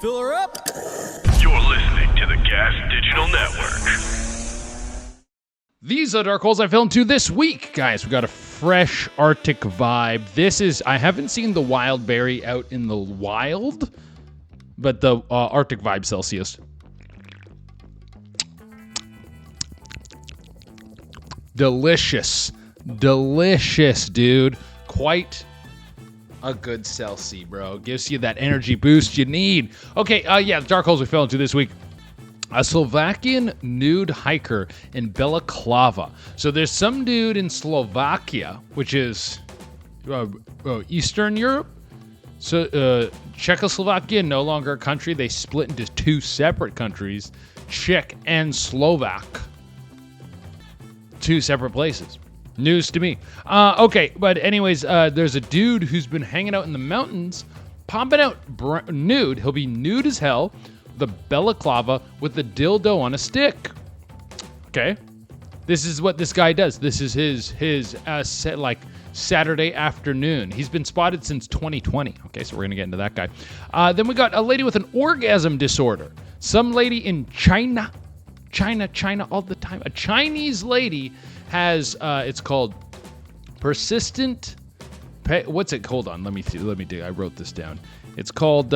Fill her up. You're listening to the Gas Digital Network. These are Dark Holes I fell into this week, guys. We got a fresh Arctic vibe. I haven't seen the wild berry out in the wild, but the Arctic vibe Celsius. Delicious, dude. Quite a good Celsius, bro. Gives you that energy boost you need. Okay, the Dark Holes we fell into this week. A Slovakian nude hiker in Balaclava. So there's some dude in Slovakia, which is Eastern Europe. So Czechoslovakia, no longer a country. They split into two separate countries, Czech and Slovak. Two separate places. News to me. But anyways, there's a dude who's been hanging out in the mountains, popping out nude. He'll be nude as hell, the balaclava with the dildo on a stick. Okay, this is what this guy does. This is his Saturday afternoon. He's been spotted since 2020. Okay, so we're gonna get into that guy. Then we got a lady with an orgasm disorder. Some lady in China all the time. A Chinese lady has it's called persistent. What's it? Hold on. Let me do. I wrote this down. It's called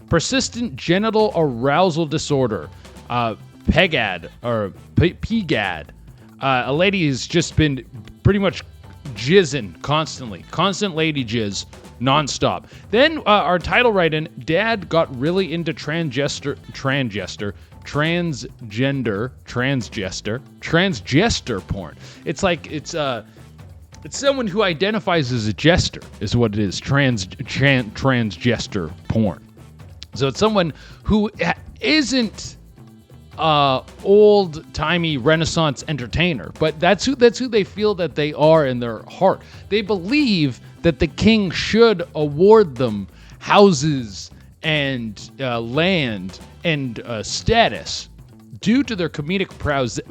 persistent genital arousal disorder, PEGAD or PGAD. A lady has just been pretty much jizzing constantly, constant lady jizz, nonstop. Then our title write-in: Dad got really into transgender porn. It's someone who identifies as a jester, is what it is. Transgender porn. So it's someone who isn't old-timey Renaissance entertainer, but that's who they feel that they are in their heart. They believe that the king should award them houses and land and status due to their comedic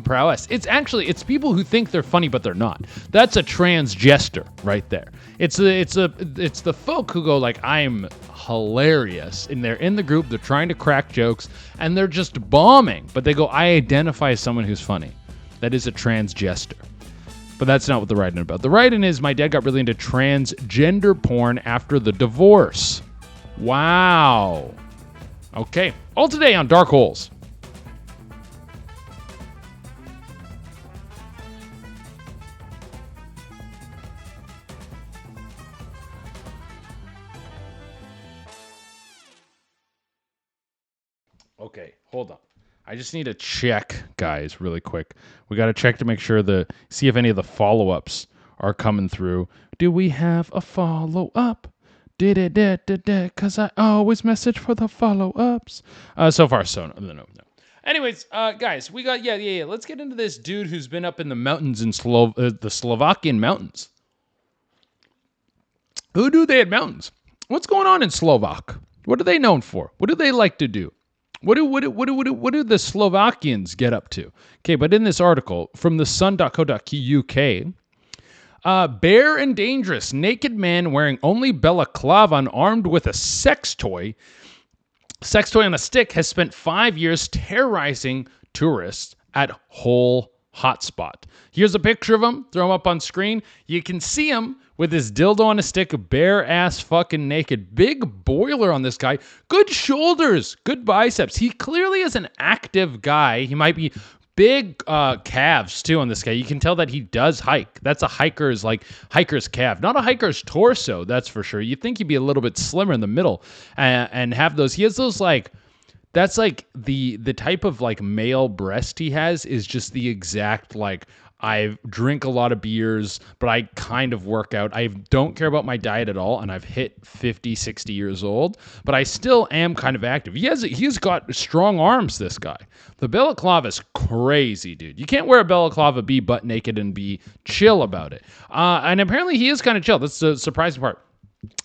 prowess. It's people who think they're funny but they're not. That's a transgender right there. It's the folk who go like, I'm hilarious, and they're in the group, they're trying to crack jokes, and they're just bombing, but they go, I identify as someone who's funny. That is a transgender. But that's not what the write-in about. The write-in is, my dad got really into transgender porn after the divorce. Wow. Okay, all today on Dark Holes. Okay, hold on. I just need to check, guys, really quick. We got to check to make sure see if any of the follow-ups are coming through. Do we have a follow-up? Because I always message for the follow-ups. So far, so no. Anyways, guys, we got, let's get into this dude who's been up in the mountains in the Slovakian mountains. Who do they at mountains? What's going on in Slovak? What are they known for? What do they like to do? What do the Slovakians get up to? Okay, but in this article from thesun.co.uk, bare and dangerous, naked man wearing only balaclava and armed with a sex toy on a stick has spent 5 years terrorizing tourists at Hole Hotspot. Here's a picture of him. Throw him up on screen. You can see him with his dildo on a stick, bare ass fucking naked. Big boiler on this guy. Good shoulders, good biceps. He clearly is an active guy. He might be big calves too on this guy. You can tell that he does hike. That's a hiker's calf, not a hiker's torso. That's for sure. You'd think he'd be a little bit slimmer in the middle and have those. He has those that's like the type of like male breast he has is just the exact like, I drink a lot of beers, but I kind of work out. I don't care about my diet at all, and I've hit 50, 60 years old, but I still am kind of active. He's got strong arms, this guy. The balaclava is crazy, dude. You can't wear a balaclava, be butt naked, and be chill about it. And apparently he is kind of chill. That's the surprising part.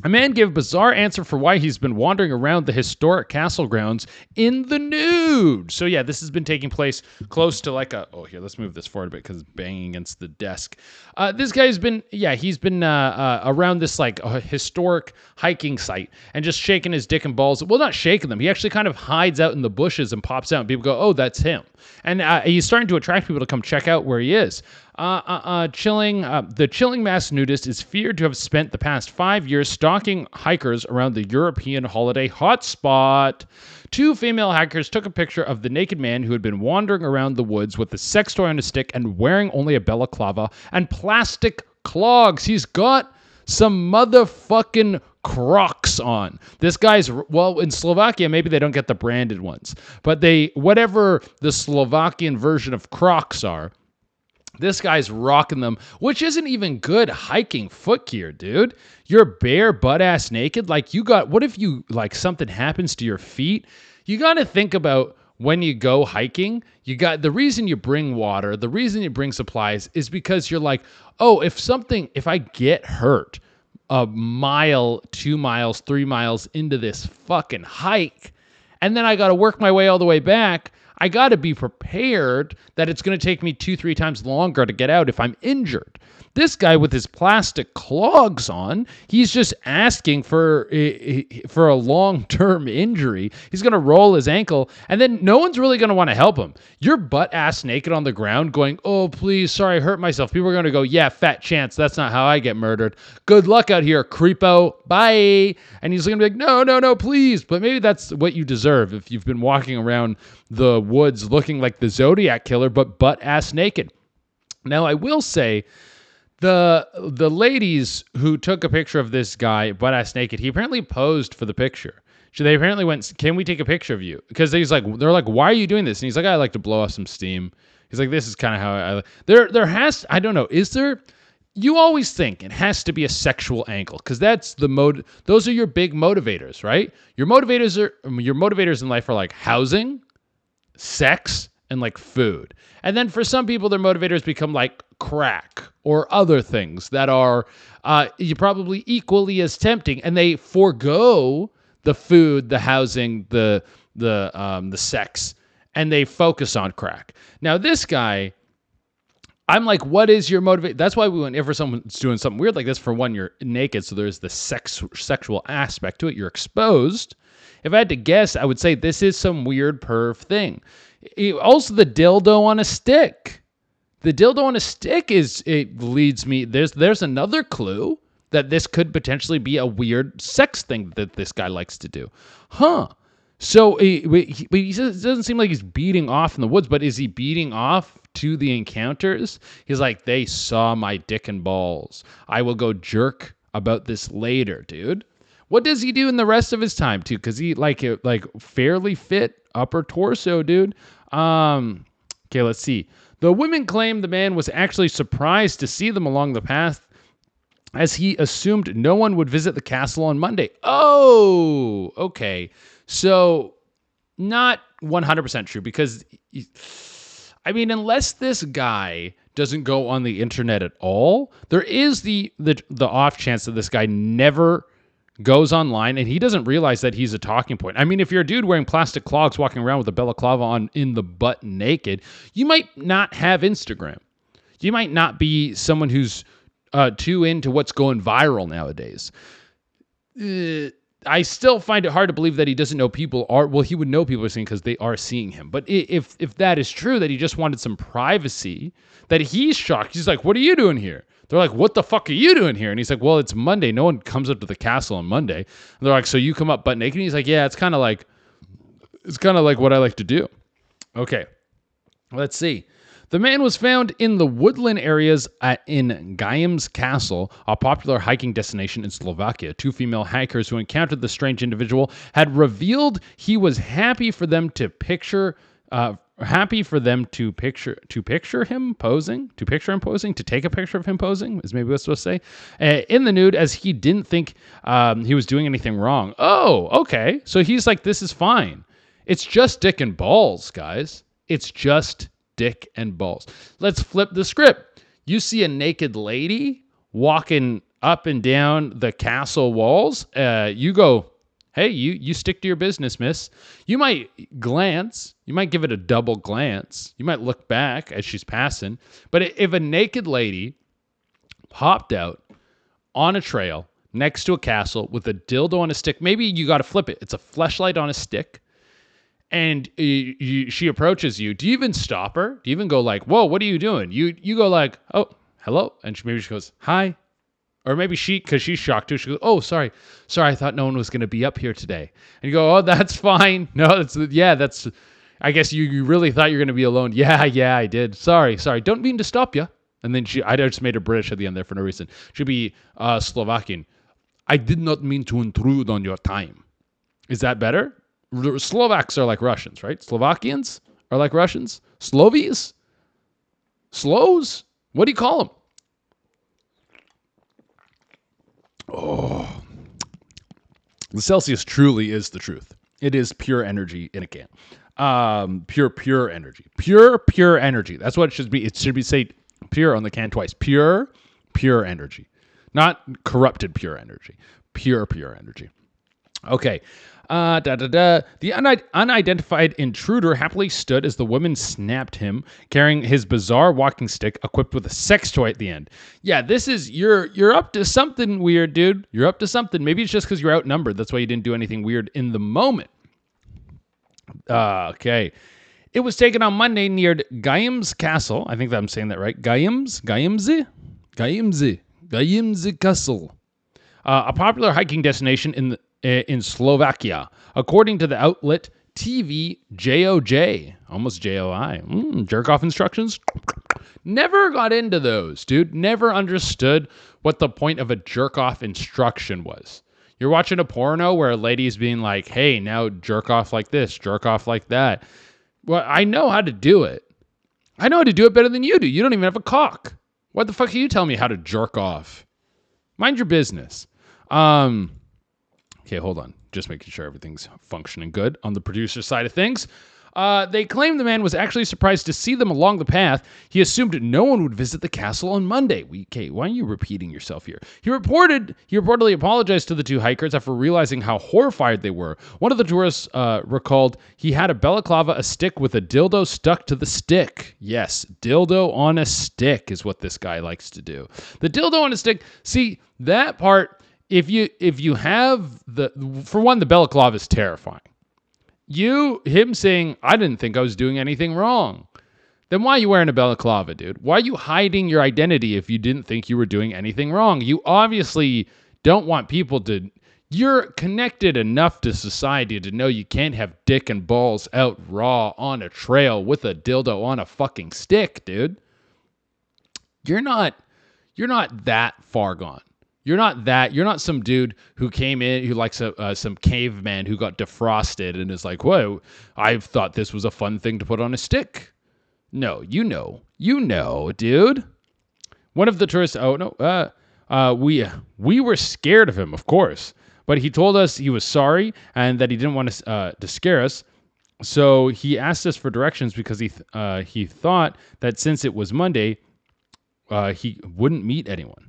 A man gave a bizarre answer for why he's been wandering around the historic castle grounds in the nude. So yeah, this has been taking place close to like a. Oh, here, let's move this forward a bit because it's banging against the desk. This guy's been, he's been around this like historic hiking site and just shaking his dick and balls. Well, not shaking them. He actually kind of hides out in the bushes and pops out, and people go, "Oh, that's him." And he's starting to attract people to come check out where he is. The chilling mass nudist is feared to have spent the past 5 years stalking hikers around the European holiday hotspot. 2 female hikers took a picture of the naked man who had been wandering around the woods with a sex toy on a stick and wearing only a balaclava and plastic clogs. He's got some motherfucking Crocs on. This guy's, well, in Slovakia, maybe they don't get the branded ones, but whatever the Slovakian version of Crocs are, this guy's rocking them, which isn't even good hiking foot gear, dude. You're bare butt ass naked. Like what if you, like something happens to your feet? You got to think about when you go hiking, the reason you bring water, the reason you bring supplies is because you're like, oh, if I get hurt a mile, 2 miles, 3 miles into this fucking hike, and then I got to work my way all the way back, I got to be prepared that it's going to take me 2-3 times longer to get out if I'm injured. This guy with his plastic clogs on, he's just asking for a long-term injury. He's going to roll his ankle, and then no one's really going to want to help him. You're butt-ass naked on the ground going, oh, please, sorry, I hurt myself. People are going to go, yeah, fat chance. That's not how I get murdered. Good luck out here, creepo. Bye. And he's going to be like, no, please. But maybe that's what you deserve if you've been walking around the woods looking like the Zodiac killer, but butt-ass naked. Now, I will say, the ladies who took a picture of this guy butt-ass naked, he apparently posed for the picture. So they apparently went, can we take a picture of you? Because they're like, why are you doing this? And he's like, I like to blow off some steam. He's like, this is kind of how I don't know, is there, you always think it has to be a sexual angle because that's those are your big motivators, right? Your motivators in life are like housing, sex, and like food. And then for some people, their motivators become like crack or other things that are you probably equally as tempting, and they forego the food, the housing, the sex, and they focus on crack. Now this guy, I'm like, what is your motivation? That's why whenever someone's doing something weird like this, for one, you're naked, so there's the sexual aspect to it. You're exposed. If I had to guess, I would say this is some weird perv thing. Also, the dildo on a stick. The dildo on a stick leads me. There's another clue that this could potentially be a weird sex thing that this guy likes to do. Huh. So he doesn't seem like he's beating off in the woods, but is he beating off to the encounters? He's like, they saw my dick and balls. I will go jerk about this later, dude. What does he do in the rest of his time, too? Because he like fairly fit upper torso, dude. Okay, let's see. The women claim the man was actually surprised to see them along the path, as he assumed no one would visit the castle on Monday. Oh, okay. So not 100% true, because I mean, unless this guy doesn't go on the internet at all, there is the off chance that this guy never goes online and he doesn't realize that he's a talking point. I mean, if you're a dude wearing plastic clogs walking around with a balaclava on in the butt naked, you might not have Instagram. You might not be someone who's too into what's going viral nowadays. I still find it hard to believe that he doesn't know people are, well, he would know people are seeing because they are seeing him. But if that is true, that he just wanted some privacy, that he's shocked. He's like, what are you doing here? They're like, what the fuck are you doing here? And he's like, well, it's Monday. No one comes up to the castle on Monday. And they're like, so you come up butt naked? And he's like, yeah, it's kind of like what I like to do. Okay, let's see. The man was found in the woodland areas in Gajem's Castle, a popular hiking destination in Slovakia. 2 female hikers who encountered the strange individual had revealed he was happy for them to picture him posing, to take a picture of him posing, is maybe what I'm supposed to say, in the nude, as he didn't think he was doing anything wrong. Oh, okay. So he's like, this is fine. It's just dick and balls, guys. It's just dick and balls. Let's flip the script. You see a naked lady walking up and down the castle walls, you go, hey, you stick to your business, miss. You might glance. You might give it a double glance. You might look back as she's passing. But if a naked lady popped out on a trail next to a castle with a dildo on a stick, maybe you got to flip it. It's a fleshlight on a stick. And she approaches you. Do you even stop her? Do you even go like, whoa, what are you doing? You go like, oh, hello. And maybe she goes, hi. Or maybe because she's shocked too, she goes, oh, sorry, I thought no one was going to be up here today. And you go, oh, that's fine. No, that's, I guess you really thought you were going to be alone. Yeah, I did. Sorry, don't mean to stop you. And then I just made her British at the end there for no reason. She'd be Slovakian. I did not mean to intrude on your time. Is that better? Slovaks are like Russians, right? Slovakians are like Russians. Slovies? Slows? What do you call them? Oh, the Celsius truly is the truth. It is pure energy in a can. Pure energy. Pure energy. That's what it should be. It should be say pure on the can twice. Pure energy. Not corrupted pure energy. Pure energy. Okay. The unidentified intruder happily stood as the woman snapped him, carrying his bizarre walking stick equipped with a sex toy at the end. Yeah, this is, you're up to something weird, dude. You're up to something. Maybe it's just because you're outnumbered. That's why you didn't do anything weird in the moment. Okay. It was taken on Monday near Gaims Castle. I think that I'm saying that right. Gaims Castle. A popular hiking destination in Slovakia, according to the outlet TV JOJ, almost JOI. Jerk off instructions. Never got into those, dude. Never understood what the point of a jerk off instruction was. You're watching a porno where a lady's being like, hey, now jerk off like this, jerk off like that. Well, I know how to do it. I know how to do it better than you do. You don't even have a cock. What the fuck are you telling me how to jerk off? Mind your business. Okay, hold on. Just making sure everything's functioning good on the producer side of things. They claim the man was actually surprised to see them along the path. He assumed no one would visit the castle on Monday. Okay, why are you repeating yourself here? He reportedly apologized to the two hikers after realizing how horrified they were. One of the tourists recalled he had a balaclava, a stick with a dildo stuck to the stick. Yes, dildo on a stick is what this guy likes to do. The dildo on a stick. See, that part, if you have for one, the balaclava is terrifying. Him saying, I didn't think I was doing anything wrong. Then why are you wearing a balaclava, dude? Why are you hiding your identity if you didn't think you were doing anything wrong? You obviously don't want people to... You're connected enough to society to know you can't have dick and balls out raw on a trail with a dildo on a fucking stick, dude. You're not that far gone. You're not some dude who came in, who likes some caveman who got defrosted and is like, whoa, I thought this was a fun thing to put on a stick. No, you know, dude. One of the tourists, we were scared of him, of course, but he told us he was sorry and that he didn't want to scare us. So he asked us for directions because he thought that since it was Monday, he wouldn't meet anyone.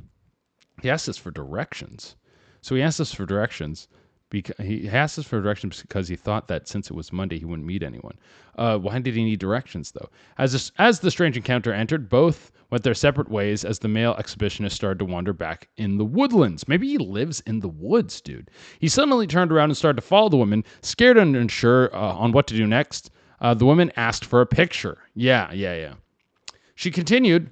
He asked us for directions. So he asked us for directions because he thought that since it was Monday, he wouldn't meet anyone. Why did he need directions, though? As the strange encounter ended, both went their separate ways as the male exhibitionist started to wander back in the woodlands. Maybe he lives in the woods, dude. He suddenly turned around and started to follow the woman, scared and unsure on what to do next. The woman asked for a picture. Yeah. She continued.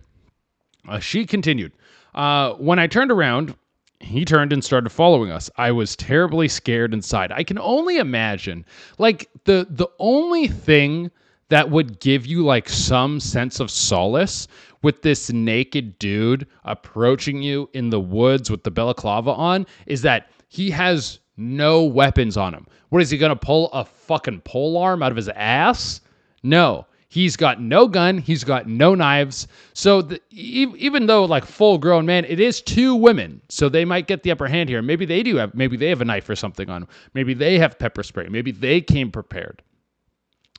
When I turned around, he turned and started following us. I was terribly scared inside. I can only imagine, like, the only thing that would give you, like, some sense of solace with this naked dude approaching you in the woods with the balaclava on is that he has no weapons on him. What, is he going to pull a fucking polearm out of his ass? No. He's got no gun. He's got no knives. So even though like full grown man, it is two women. So they might get the upper hand here. Maybe they have a knife or something on them. Maybe they have pepper spray. Maybe they came prepared.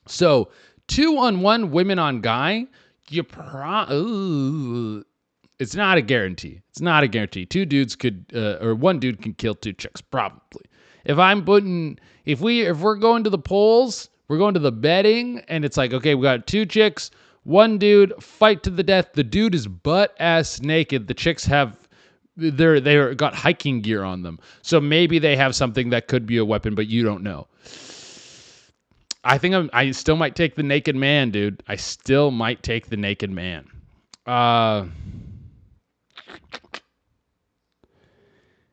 So 2-on-1 women on guy, It's not a guarantee. It's not a guarantee. Two dudes could, or one dude can kill two chicks, probably. If we're going to the polls, we're going to the betting, and it's like, okay, we got two chicks, one dude, fight to the death. The dude is butt ass naked. The chicks they got hiking gear on them, so maybe they have something that could be a weapon, but you don't know. I still might take the naked man, dude. I still might take the naked man.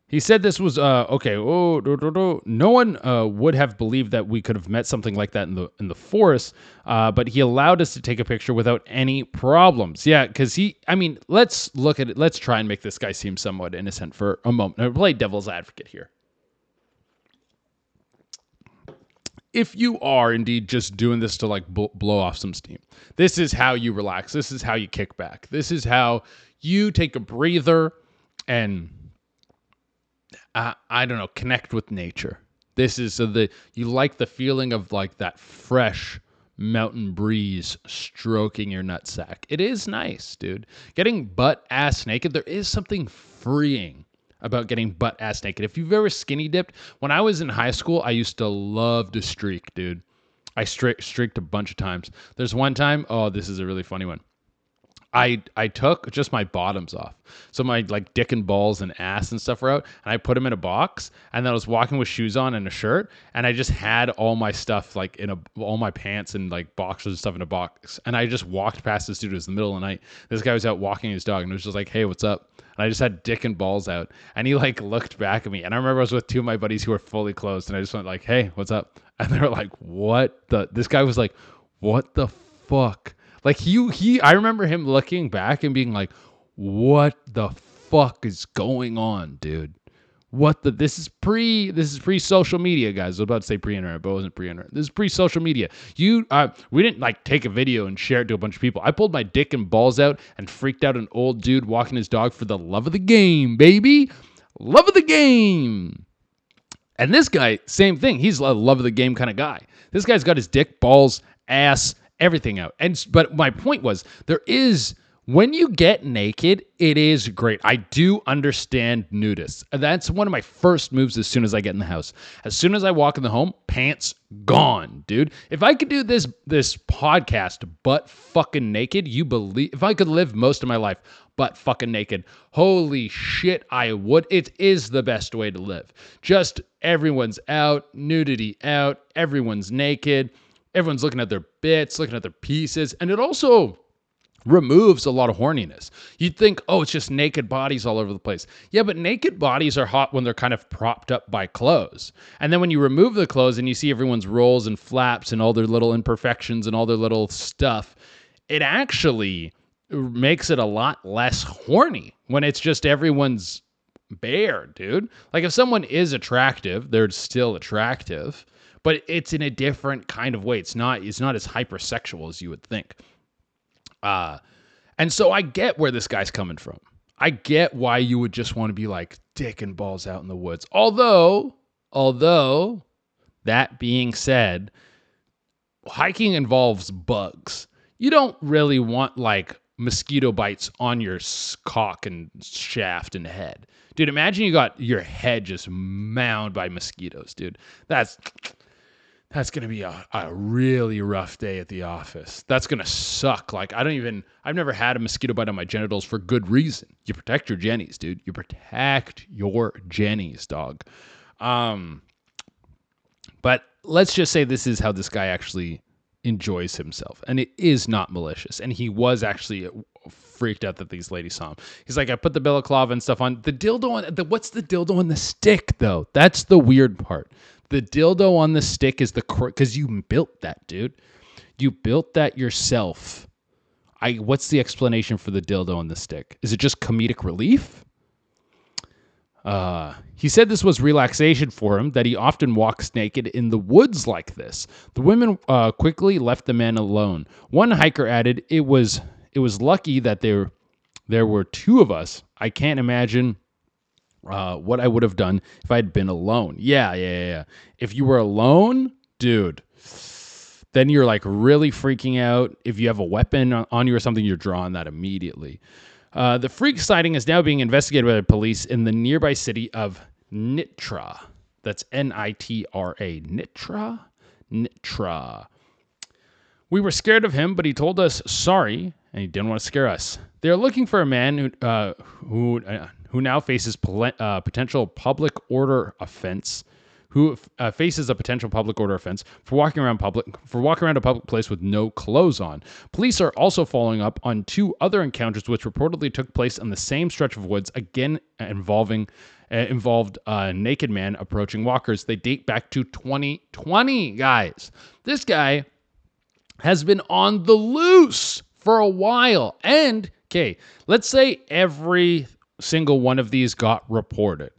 He said this was okay. No one would have believed that we could have met something like that in the forest, but he allowed us to take a picture without any problems. Yeah, because let's look at it. Let's try and make this guy seem somewhat innocent for a moment. I'll play devil's advocate here. If you are indeed just doing this to like blow off some steam, this is how you relax. This is how you kick back. This is how you take a breather and I don't know, connect with nature. This is you like the feeling of like that fresh mountain breeze stroking your nutsack. It is nice, dude. Getting butt ass naked, there is something freeing about getting butt ass naked. If you've ever skinny dipped, when I was in high school, I used to love to streak, dude. I streaked a bunch of times. There's one time, oh, this is a really funny one. I took just my bottoms off. So my like dick and balls and ass and stuff were out, and I put them in a box, and then I was walking with shoes on and a shirt, and I just had all my stuff like all my pants and like boxers and stuff in a box. And I just walked past this dude. It was the middle of the night. This guy was out walking his dog, and it was just like, hey, what's up? And I just had dick and balls out. And he like looked back at me. And I remember I was with two of my buddies who were fully clothed, and I just went like, hey, what's up? And they were like, this guy was like, what the fuck? Like I remember him looking back and being like, what the fuck is going on, dude? This is pre social media, guys. I was about to say pre-internet, but it wasn't pre-internet. This is pre-social media. We didn't like take a video and share it to a bunch of people. I pulled my dick and balls out and freaked out an old dude walking his dog for the love of the game, baby. Love of the game. And this guy, same thing. He's a love of the game kind of guy. This guy's got his dick, balls, ass, everything out. But my point was, when you get naked, it is great. I do understand nudists. That's one of my first moves as soon as I get in the house. As soon as I walk in the home, pants gone, dude. If I could do this podcast butt fucking naked, if I could live most of my life butt fucking naked, holy shit, I would. It is the best way to live. Just everyone's out, nudity out, everyone's naked. Everyone's looking at their bits, looking at their pieces, and it also removes a lot of horniness. You'd think, oh, it's just naked bodies all over the place. Yeah, but naked bodies are hot when they're kind of propped up by clothes. And then when you remove the clothes and you see everyone's rolls and flaps and all their little imperfections and all their little stuff, it actually makes it a lot less horny when it's just everyone's bare, dude. Like if someone is attractive, they're still attractive. But it's in a different kind of way. It's not as hypersexual as you would think. And so I get where this guy's coming from. I get why you would just want to be like dick and balls out in the woods. Although, that being said, hiking involves bugs. You don't really want like mosquito bites on your cock and shaft and head. Dude, imagine you got your head just mounded by mosquitoes, dude. That's going to be a really rough day at the office. That's going to suck. Like, I've never had a mosquito bite on my genitals for good reason. You protect your jennies, dude. You protect your jennies, dog. But let's just say this is how this guy actually enjoys himself. And it is not malicious. And he was actually freaked out that these ladies saw him. He's like, I put the balaclava and stuff on. What's the dildo on the stick, though? That's the weird part. The dildo on the stick is because you built that, dude. You built that yourself. What's the explanation for the dildo on the stick? Is it just comedic relief? He said this was relaxation for him, that he often walks naked in the woods like this. The women quickly left the man alone. One hiker added, it was lucky that there were two of us. I can't imagine what I would have done if I had been alone. Yeah. If you were alone, dude, then you're like really freaking out. If you have a weapon on you or something, you're drawing that immediately. The freak sighting is now being investigated by the police in the nearby city of Nitra. That's Nitra. Nitra? Nitra. We were scared of him, but he told us sorry, and he didn't want to scare us. They are looking for a man who now faces potential public order offense. Who faces a potential public order offense for walking around a public place with no clothes on. Police are also following up on 2 other encounters which reportedly took place on the same stretch of woods, again involved a naked man approaching walkers. They date back to 2020, guys. This guy has been on the loose for a while. And, okay, let's say every single one of these got reported.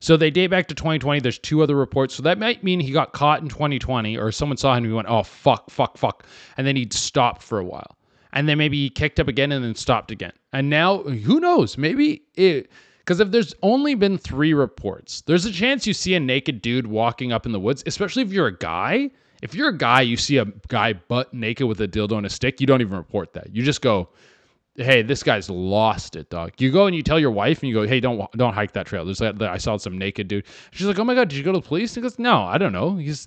So they date back to 2020. There's 2 other reports. So that might mean he got caught in 2020 or someone saw him and he went, oh, fuck. And then he'd stopped for a while. And then maybe he kicked up again and then stopped again. And now, who knows? Maybe because if there's only been 3 reports, there's a chance you see a naked dude walking up in the woods, especially if you're a guy. If you're a guy, you see a guy butt naked with a dildo and a stick, you don't even report that. You just go, hey, this guy's lost it, dog. You go and you tell your wife and you go, hey, don't hike that trail. I saw some naked dude. She's like, oh my God, did you go to the police? And he goes, no, I don't know. He's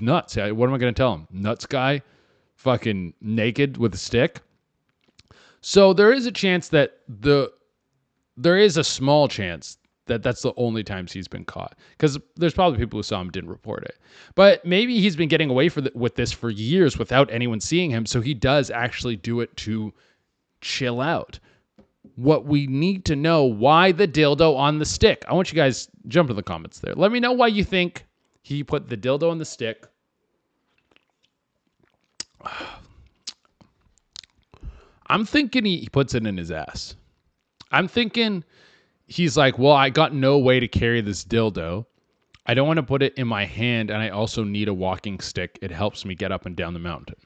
nuts. What am I going to tell him? Nuts guy, fucking naked with a stick. So there is a chance that there is a small chance that that's the only times he's been caught, because there's probably people who saw him didn't report it. But maybe he's been getting away with this for years without anyone seeing him. So he does actually do it to chill out. What we need to know, why the dildo on the stick? I want you guys jump in the comments there. Let me know why you think he put the dildo on the stick. I'm thinking he puts it in his ass. I'm thinking he's like, well, I got no way to carry this dildo. I don't want to put it in my hand, and I also need a walking stick. It helps me get up and down the mountain.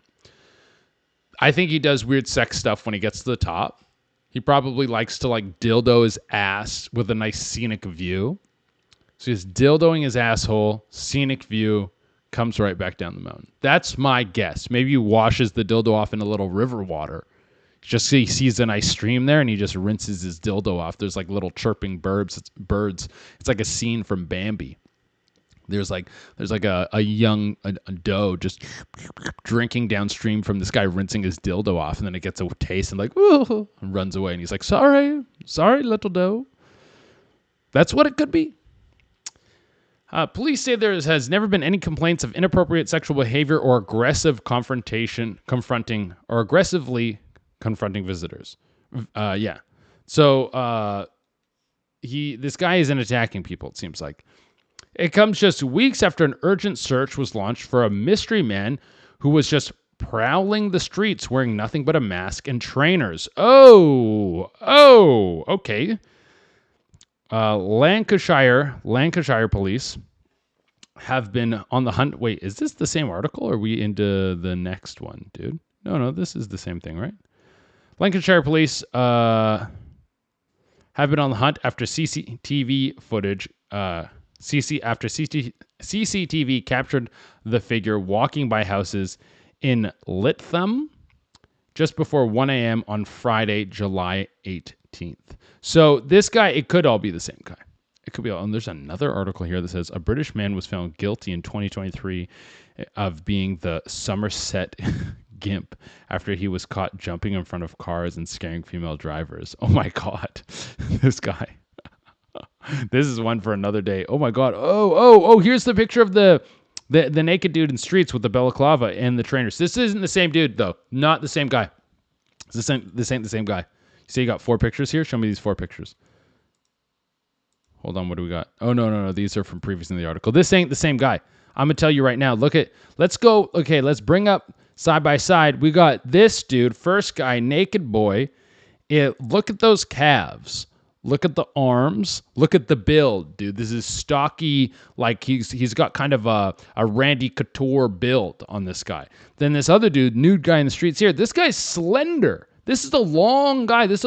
I think he does weird sex stuff when he gets to the top. He probably likes to like dildo his ass with a nice scenic view. So he's dildoing his asshole, scenic view, comes right back down the mountain. That's my guess. Maybe he washes the dildo off in a little river water. Just so he sees a nice stream there and he just rinses his dildo off. There's like little chirping birds. It's like a scene from Bambi. There's like a young doe just drinking downstream from this guy rinsing his dildo off, and then it gets a taste and like, ooh, and runs away. And he's like, sorry, little doe. That's what it could be. Police say there has never been any complaints of inappropriate sexual behavior or aggressive aggressively confronting visitors. Yeah. So this guy isn't attacking people, it seems like. It comes just weeks after an urgent search was launched for a mystery man who was just prowling the streets wearing nothing but a mask and trainers. Oh, okay. Lancashire police have been on the hunt. Wait, is this the same article, or are we into the next one, dude? No, this is the same thing, right? Lancashire police have been on the hunt after CCTV footage. CCTV captured the figure walking by houses in Lytham just before 1 a.m. on Friday, July 18th. So this guy, it could all be the same guy. It could be all. And there's another article here that says a British man was found guilty in 2023 of being the Somerset Gimp after he was caught jumping in front of cars and scaring female drivers. Oh my God, this guy. This is one for another day. Oh my God. Oh, here's the picture of the naked dude in streets with the balaclava and the trainers. This isn't the same dude though. Not the same guy. This ain't the same guy. You say you got 4 pictures here? Show me these 4 pictures. Hold on, what do we got? Oh, no. These are from previous in the article. This ain't the same guy. I'm going to tell you right now. Let's bring up side by side. We got this dude, first guy, naked boy. Look at those calves. Look at the arms. Look at the build, dude. This is stocky, like he's got kind of a Randy Couture build on this guy. Then this other dude, nude guy in the streets here. This guy's slender. This is a long guy. This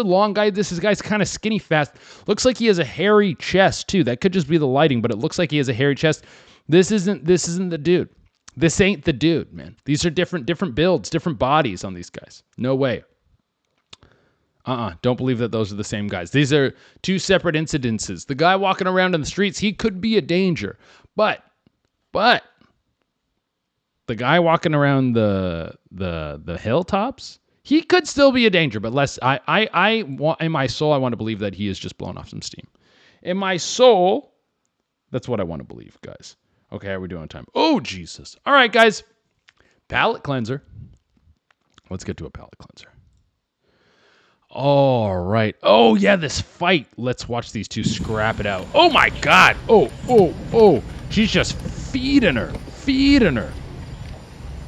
guy's kind of skinny fast. Looks like he has a hairy chest too. That could just be the lighting, but it looks like he has a hairy chest. This isn't the dude. This ain't the dude, man. These are different builds, different bodies on these guys. No way. Don't believe that those are the same guys. These are two separate incidences. The guy walking around in the streets, he could be a danger. But the guy walking around the hilltops, he could still be a danger, but less. I want, in my soul, I want to believe that he is just blowing off some steam. In my soul, that's what I want to believe, guys. Okay, how are we doing on time? Oh, Jesus. All right, guys. Palette cleanser. Let's get to a palette cleanser. All right. Oh, yeah, this fight. Let's watch these two scrap it out. Oh, my God. Oh. She's just feeding her.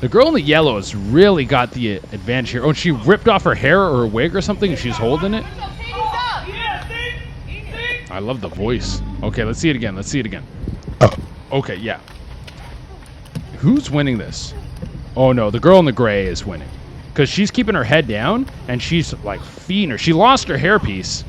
The girl in the yellow has really got the advantage here. Oh, and she ripped off her hair or her wig or something, and she's holding it. I love the voice. Okay, let's see it again. Okay, yeah. Who's winning this? Oh, no, the girl in the gray is winning. Because she's keeping her head down, and she's, like, feeding her. She lost her hairpiece.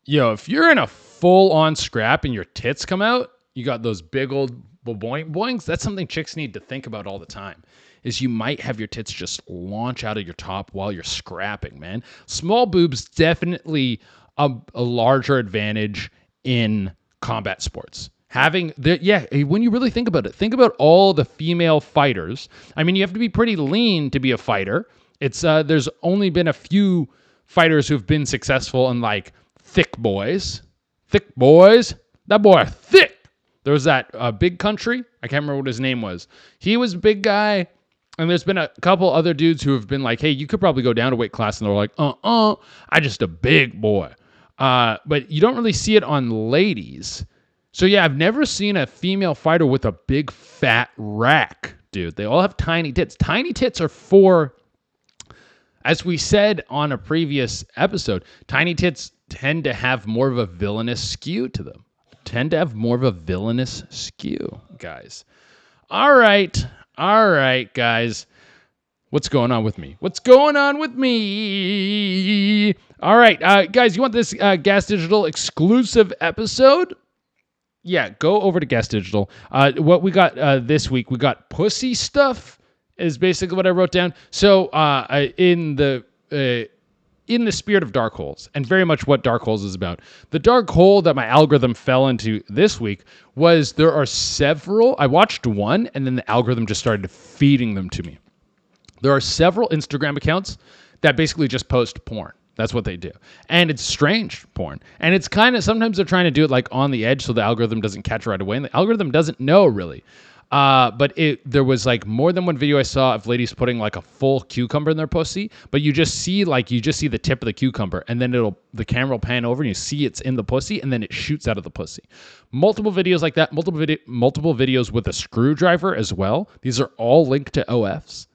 Yo, if you're in a full-on scrap and your tits come out, you got those big old boings. That's something chicks need to think about all the time, is you might have your tits just launch out of your top while you're scrapping, man. Small boobs, definitely a larger advantage in combat sports. When you really think about it, think about all the female fighters. I mean, you have to be pretty lean to be a fighter. It's there's only been a few fighters who've been successful in like thick boys. That boy thick. There was that Big Country. I can't remember what his name was. He was a big guy. And there's been a couple other dudes who have been like, hey, you could probably go down to weight class. And they're like, I'm just a big boy. But you don't really see it on ladies. So yeah, I've never seen a female fighter with a big fat rack, dude. They all have tiny tits. Tiny tits are for, as we said on a previous episode, tiny tits tend to have more of a villainous skew to them. Guys. All right, guys. What's going on with me? All right, guys, you want this Gas Digital exclusive episode? Yeah, go over to Gas Digital. What we got this week, we got pussy stuff is basically what I wrote down. So in the spirit of dark holes, and very much what dark holes is about, the dark hole that my algorithm fell into this week was there are several. I watched one, and then the algorithm just started feeding them to me. There are several Instagram accounts that basically just post porn. That's what they do. And it's strange porn. And it's kind of, sometimes they're trying to do it like on the edge so the algorithm doesn't catch right away. And the algorithm doesn't know really. But there was like more than one video I saw of ladies putting like a full cucumber in their pussy, but you just see the tip of the cucumber, and then the camera will pan over and you see it's in the pussy, and then it shoots out of the pussy. Multiple videos like that, multiple videos with a screwdriver as well. These are all linked to OFs.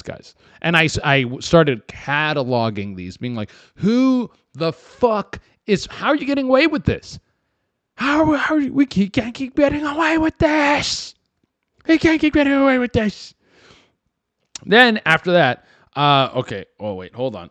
Guys. And I started cataloging these, being like, who the fuck how are you getting away with this? We can't keep getting away with this. Then after that, okay. Oh wait, hold on.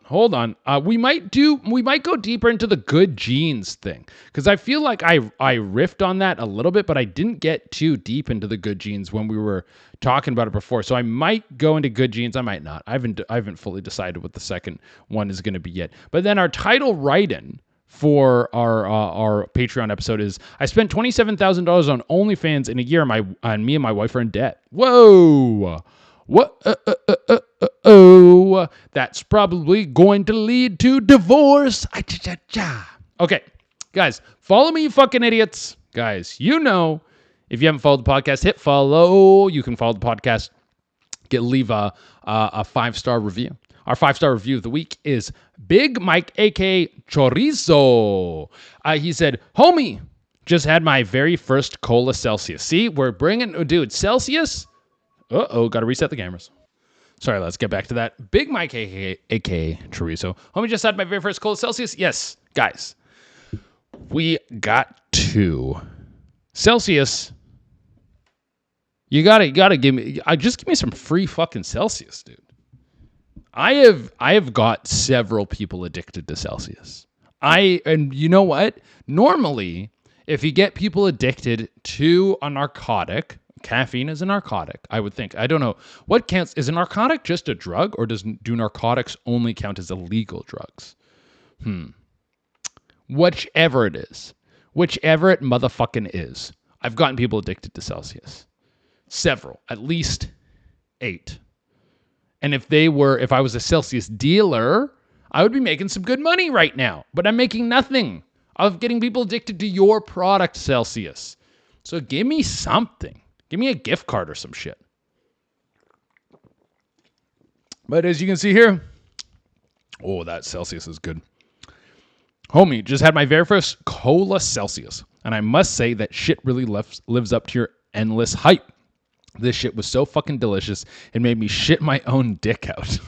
We might go deeper into the good genes thing, because I feel like I riffed on that a little bit, but I didn't get too deep into the good genes when we were talking about it before. So I might go into good genes. I might not. I haven't fully decided what the second one is going to be yet. But then our title write-in for our Patreon episode is, I spent $27,000 on OnlyFans in a year, and me and my wife are in debt. Whoa. What? That's probably going to lead to divorce. Okay, guys, follow me, you fucking idiots. Guys, if you haven't followed the podcast, hit follow. You can follow the podcast. Leave a 5-star review. Our 5-star review of the week is Big Mike, a.k.a. Chorizo. He said, homie, just had my very first Cola Celsius. See, we're bringing, dude, Celsius. Got to reset the cameras. Sorry, let's get back to that. Big Mike, a.k.a. Chorizo. Homie, just had my very first Cola Celsius. Yes, guys, we got 2. Celsius. You gotta give me, just give me some free fucking Celsius, dude. I have got several people addicted to Celsius. And you know what? Normally, if you get people addicted to a narcotic, Caffeine is a narcotic, I would think. I don't know. What counts? Is a narcotic just a drug, or do narcotics only count as illegal drugs? Whichever it is. Whichever it motherfucking is. I've gotten people addicted to Celsius. Several. At least 8. And if I was a Celsius dealer, I would be making some good money right now. But I'm making nothing of getting people addicted to your product, Celsius. So give me something. Give me a gift card or some shit. But as you can see here, oh, that Celsius is good. Homie, just had my very first Cola Celsius. And I must say that shit really lives up to your endless hype. This shit was so fucking delicious, it made me shit my own dick out.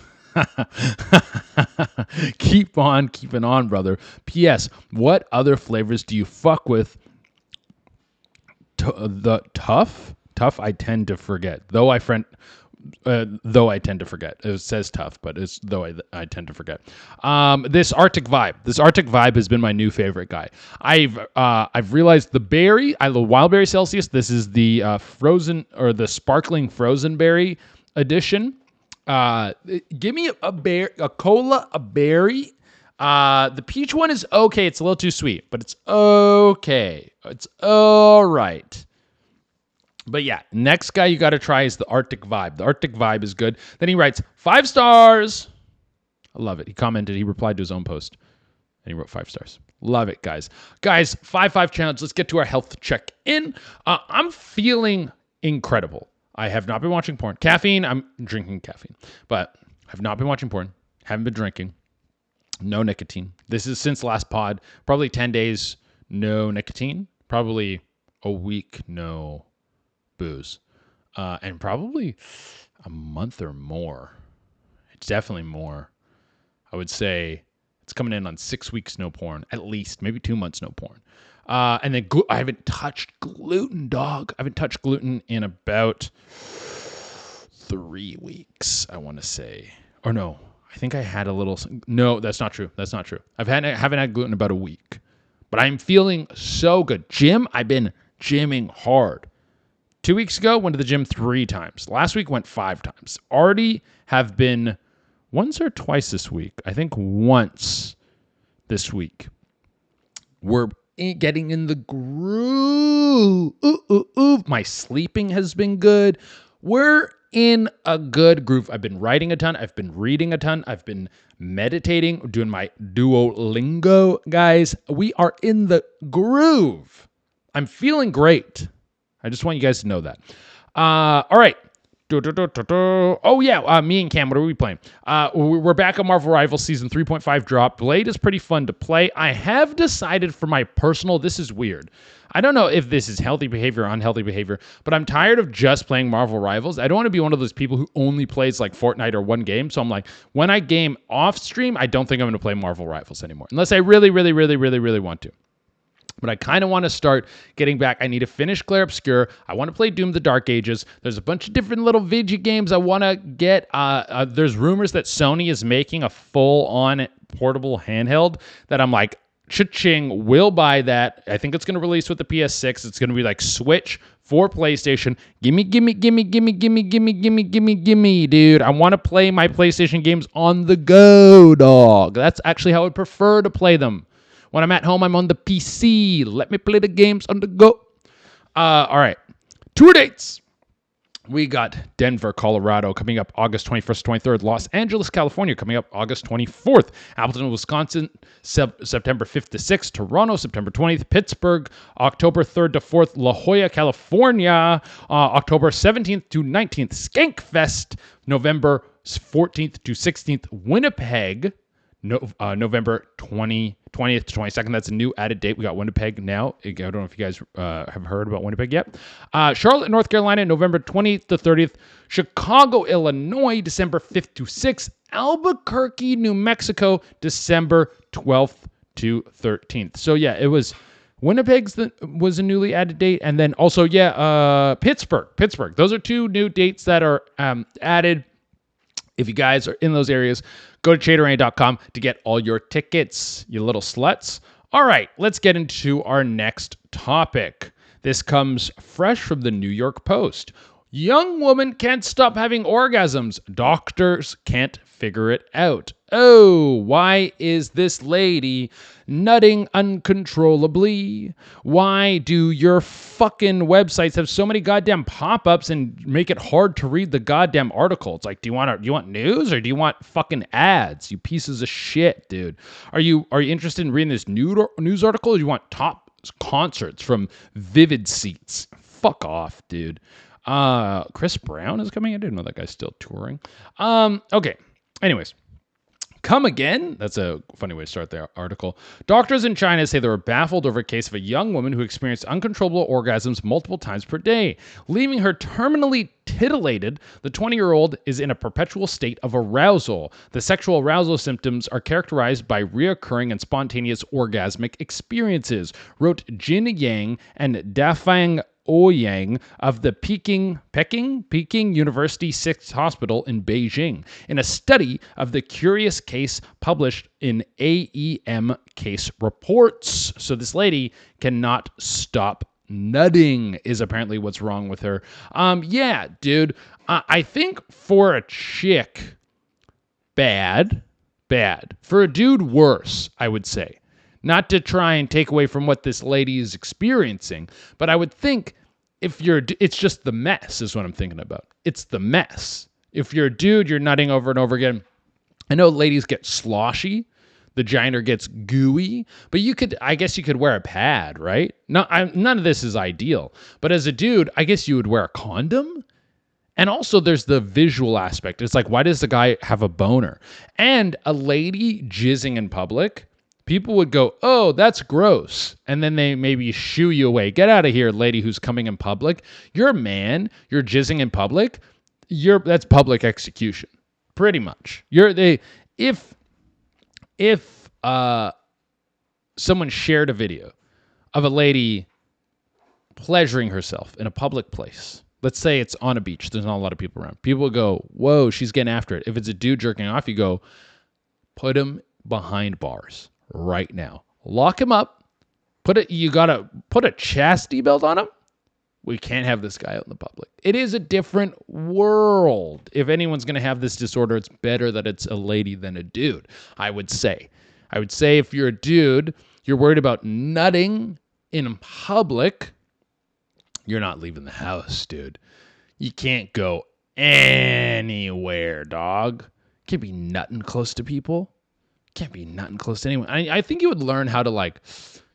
Keep on keeping on, brother. P.S. What other flavors do you fuck with? The tough? Tough I tend to forget. Though I tend to forget. It says tough, but it's though I tend to forget. This Arctic Vibe. This Arctic Vibe has been my new favorite guy. I've realized the wild berry Celsius. This is the frozen or the sparkling frozen berry edition. Give me a cola, a berry. The peach one is okay. It's a little too sweet, but it's okay. It's all right. But yeah, next guy you got to try is the Arctic Vibe. The Arctic Vibe is good. Then he writes 5 stars. I love it. He replied to his own post, and he wrote 5 stars. Love it, guys. Guys, 5 challenge. Let's get to our health check-in. I'm feeling incredible. I have not been watching porn. Caffeine, I'm drinking caffeine. But I have not been watching porn. Haven't been drinking. No nicotine. This is since last pod. Probably 10 days, no nicotine. Probably a week, no booze, and probably a month or more. It's definitely more. I would say it's coming in on 6 weeks no porn, at least, maybe 2 months no porn. And then I haven't touched gluten, dog. I haven't touched gluten in about 3 weeks, I want to say. Or no, I think I had a little. No, that's not true. That's not true. I haven't had gluten in about a week, but I'm feeling so good. I've been gymming hard. 2 weeks ago, went to the gym 3 times. Last week, went 5 times. Already have been once or twice this week. I think once this week. We're getting in the groove. My sleeping has been good. We're in a good groove. I've been writing a ton. I've been reading a ton. I've been meditating, doing my Duolingo. Guys, we are in the groove. I'm feeling great. I just want you guys to know that. All right. Oh, yeah. Me and Cam, what are we playing? We're back on Marvel Rivals Season 3.5 drop. Blade is pretty fun to play. I have decided for my personal, this is weird. I don't know if this is healthy behavior or unhealthy behavior, but I'm tired of just playing Marvel Rivals. I don't want to be one of those people who only plays like Fortnite or one game. So I'm like, when I game off stream, I don't think I'm going to play Marvel Rivals anymore. Unless I really, really, really, really, really want to. But I kind of want to start getting back. I need to finish Clair Obscur. I want to play Doom the Dark Ages. There's a bunch of different little Vigi games I want to get. There's rumors that Sony is making a full-on portable handheld that I'm like, cha-ching, will buy that. I think it's going to release with the PS6. It's going to be like Switch for PlayStation. Gimme, dude. I want to play my PlayStation games on the go, dog. That's actually how I prefer to play them. When I'm at home, I'm on the PC. Let me play the games on the go. All right. Tour dates. We got Denver, Colorado coming up August 21st, 23rd. Los Angeles, California coming up August 24th. Appleton, Wisconsin, September 5th to 6th. Toronto, September 20th. Pittsburgh, October 3rd to 4th. La Jolla, California, October 17th to 19th. Skankfest, November 14th to 16th. Winnipeg, November 20th to 22nd. That's a new added date. We got Winnipeg now. I don't know if you guys have heard about Winnipeg yet. Charlotte, North Carolina, November 20th to 30th. Chicago, Illinois, December 5th to 6th. Albuquerque, New Mexico, December 12th to 13th. So yeah, it was Winnipeg's was a newly added date. And then also, Pittsburgh. Those are 2 new dates that are added. If you guys are in those areas, go to CheDurena.com to get all your tickets, you little sluts. All right, let's get into our next topic. This comes fresh from the New York Post. Young woman can't stop having orgasms. Doctors can't figure it out. Oh, why is this lady nutting uncontrollably? Why do your fucking websites have so many goddamn pop-ups and make it hard to read the goddamn article? It's like, do you want news or do you want fucking ads? You pieces of shit, dude. Are you interested in reading this news article or do you want top concerts from Vivid Seats? Fuck off, dude. Chris Brown is coming. I didn't know that guy's still touring. Okay. Anyways. Come again? That's a funny way to start the article. Doctors in China say they were baffled over a case of a young woman who experienced uncontrollable orgasms multiple times per day. Leaving her terminally titillated, the 20-year-old is in a perpetual state of arousal. The sexual arousal symptoms are characterized by reoccurring and spontaneous orgasmic experiences, wrote Jin Yang and Dafang Ouyang of the Peking University 6th Hospital in Beijing in a study of the curious case published in AEM Case Reports. So this lady cannot stop nutting is apparently what's wrong with her. Yeah, dude. I think for a chick, bad. For a dude, worse, I would say. Not to try and take away from what this lady is experiencing, but I would think it's just the mess is what I'm thinking about. It's the mess. If you're a dude, you're nutting over and over again. I know ladies get sloshy. The vagina gets gooey, but I guess you could wear a pad, right? None of this is ideal, but as a dude, I guess you would wear a condom. And also there's the visual aspect. It's like, why does the guy have a boner? And a lady jizzing in public, people would go, oh, that's gross. And then they maybe shoo you away. Get out of here, lady who's coming in public. You're a man. You're jizzing in public. That's public execution. Pretty much. If someone shared a video of a lady pleasuring herself in a public place, let's say it's on a beach, there's not a lot of people around. People would go, whoa, she's getting after it. If it's a dude jerking off, you go, put him behind bars. Right now, lock him up. You gotta put a chastity belt on him. We can't have this guy out in the public. It is a different world. If anyone's gonna have this disorder, it's better that it's a lady than a dude. I would say if you're a dude, you're worried about nutting in public, you're not leaving the house, dude. You can't go anywhere, dog. Can't be nutting close to people. Can't be nutting close to anyone. I think you would learn how to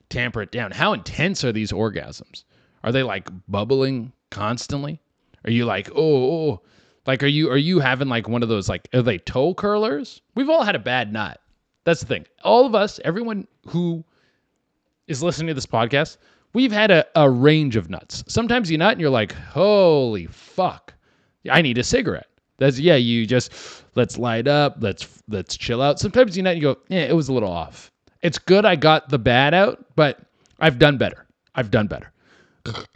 tamper it down. How intense are these orgasms? Are they bubbling constantly? Are you oh? Are you having one of those are they toe curlers? We've all had a bad nut. That's the thing. All of us, everyone who is listening to this podcast, we've had a range of nuts. Sometimes you nut and you're like, holy fuck, I need a cigarette. You just, let's light up, let's chill out. Sometimes you nut and you go, it was a little off. It's good I got the bad out, but I've done better.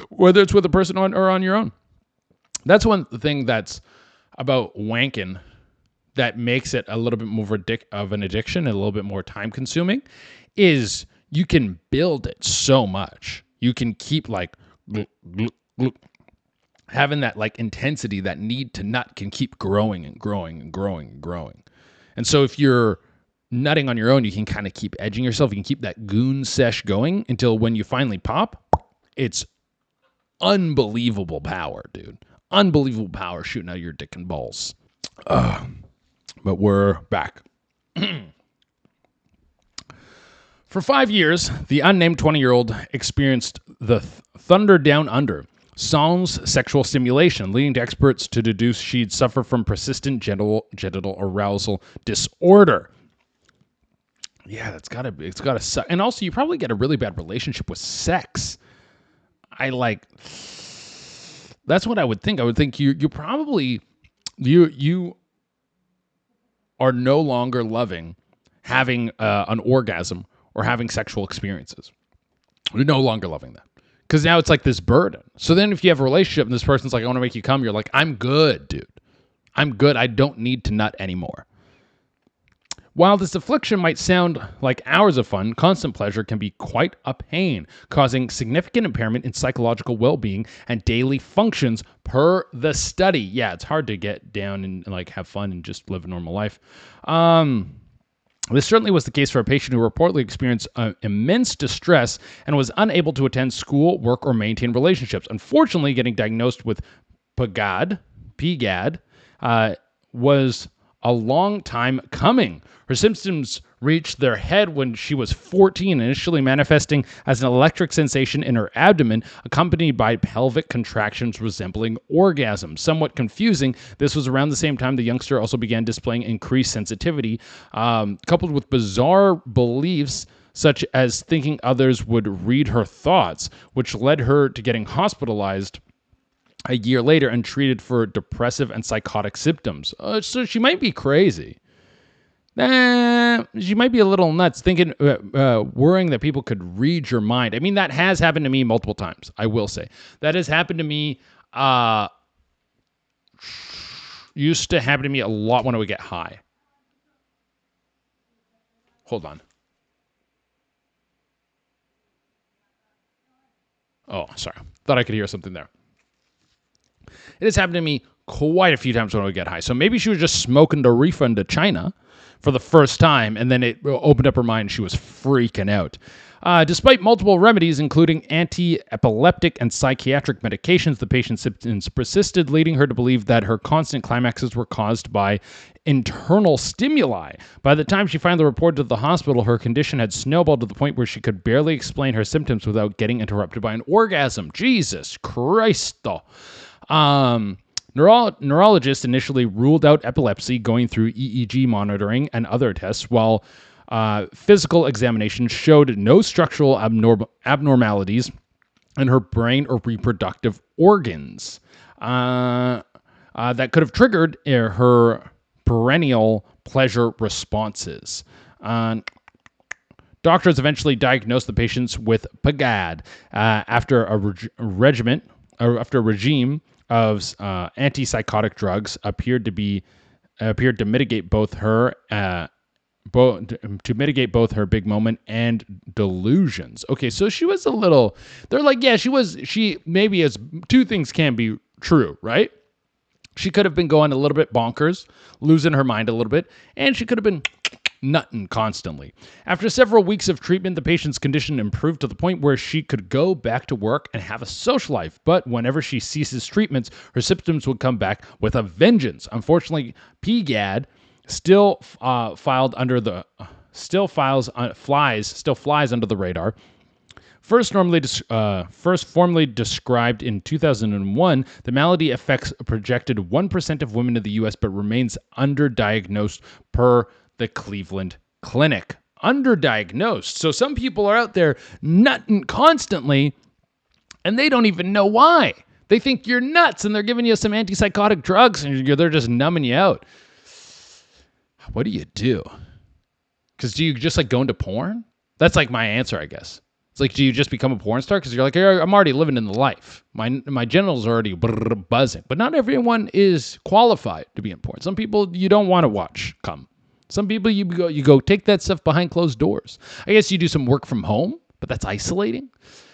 Whether it's with a person or on your own. That's one thing that's about wanking that makes it a little bit more of an addiction and a little bit more time consuming is you can build it so much. You can keep having that intensity, that need to nut can keep growing and growing and growing and growing. And so if you're nutting on your own, you can kind of keep edging yourself. You can keep that goon sesh going until when you finally pop, it's unbelievable power, dude. Unbelievable power shooting out your dick and balls. But we're back. For 5 years, the unnamed 20-year-old experienced the thunder down under, sans sexual stimulation, leading to experts to deduce she'd suffer from persistent genital arousal disorder. Yeah, it's gotta suck. And also, you probably get a really bad relationship with sex. That's what I would think. I would think you probably you are no longer loving having an orgasm or having sexual experiences. You're no longer loving that. Because now it's this burden. So then if you have a relationship and this person's I want to make you come, you're like, I'm good, dude. I'm good. I don't need to nut anymore. While this affliction might sound like hours of fun, constant pleasure can be quite a pain, causing significant impairment in psychological well-being and daily functions per the study. Yeah, it's hard to get down and like have fun and just live a normal life. This certainly was the case for a patient who reportedly experienced immense distress and was unable to attend school, work, or maintain relationships. Unfortunately, getting diagnosed with PGAD, was a long time coming. Her symptoms reached their head when she was 14, initially manifesting as an electric sensation in her abdomen, accompanied by pelvic contractions resembling orgasm. Somewhat confusing, this was around the same time the youngster also began displaying increased sensitivity, coupled with bizarre beliefs such as thinking others would read her thoughts, which led her to getting hospitalized a year later and treated for depressive and psychotic symptoms. So she might be crazy. She might be a little nuts, thinking, worrying that people could read your mind. I mean, that has happened to me multiple times, I will say. That has happened to me, used to happen to me a lot when I would get high. Hold on. Oh, sorry. Thought I could hear something there. It has happened to me quite a few times when I would get high. So maybe she was just smoking the reefer into China for the first time, and then it opened up her mind and she was freaking out. Despite multiple remedies, including anti-epileptic and psychiatric medications, the patient's symptoms persisted, leading her to believe that her constant climaxes were caused by internal stimuli. By the time she finally reported to the hospital, her condition had snowballed to the point where she could barely explain her symptoms without getting interrupted by an orgasm. Jesus Christ, though. Neurologists initially ruled out epilepsy, going through EEG monitoring and other tests, while physical examination showed no structural abnormalities in her brain or reproductive organs that could have triggered her perennial pleasure responses. Doctors eventually diagnosed the patients with PGAD after a regime of antipsychotic drugs appeared to mitigate both her big moment and delusions. Okay, so she was a little. They're like, yeah, she maybe as two things can be true, right? She could have been going a little bit bonkers, losing her mind a little bit, and she could have been nutting constantly. After several weeks of treatment, the patient's condition improved to the point where she could go back to work and have a social life. But whenever she ceases treatments, her symptoms would come back with a vengeance. Unfortunately, PGAD still flies under the radar. First formally described in 2001, the malady affects a projected 1% of women in the U.S., but remains underdiagnosed per the Cleveland Clinic. Underdiagnosed. So some people are out there nutting constantly, and they don't even know why. They think you're nuts, and they're giving you some antipsychotic drugs, and they're just numbing you out. What do? Because do you just like go into porn? That's like my answer, I guess. It's like, do you just become a porn star? Because you're like, I'm already living in the life. My genitals are already buzzing. But not everyone is qualified to be in porn. Some people you don't want to watch come. Some people you go take that stuff behind closed doors. I guess you do some work from home, but that's isolating.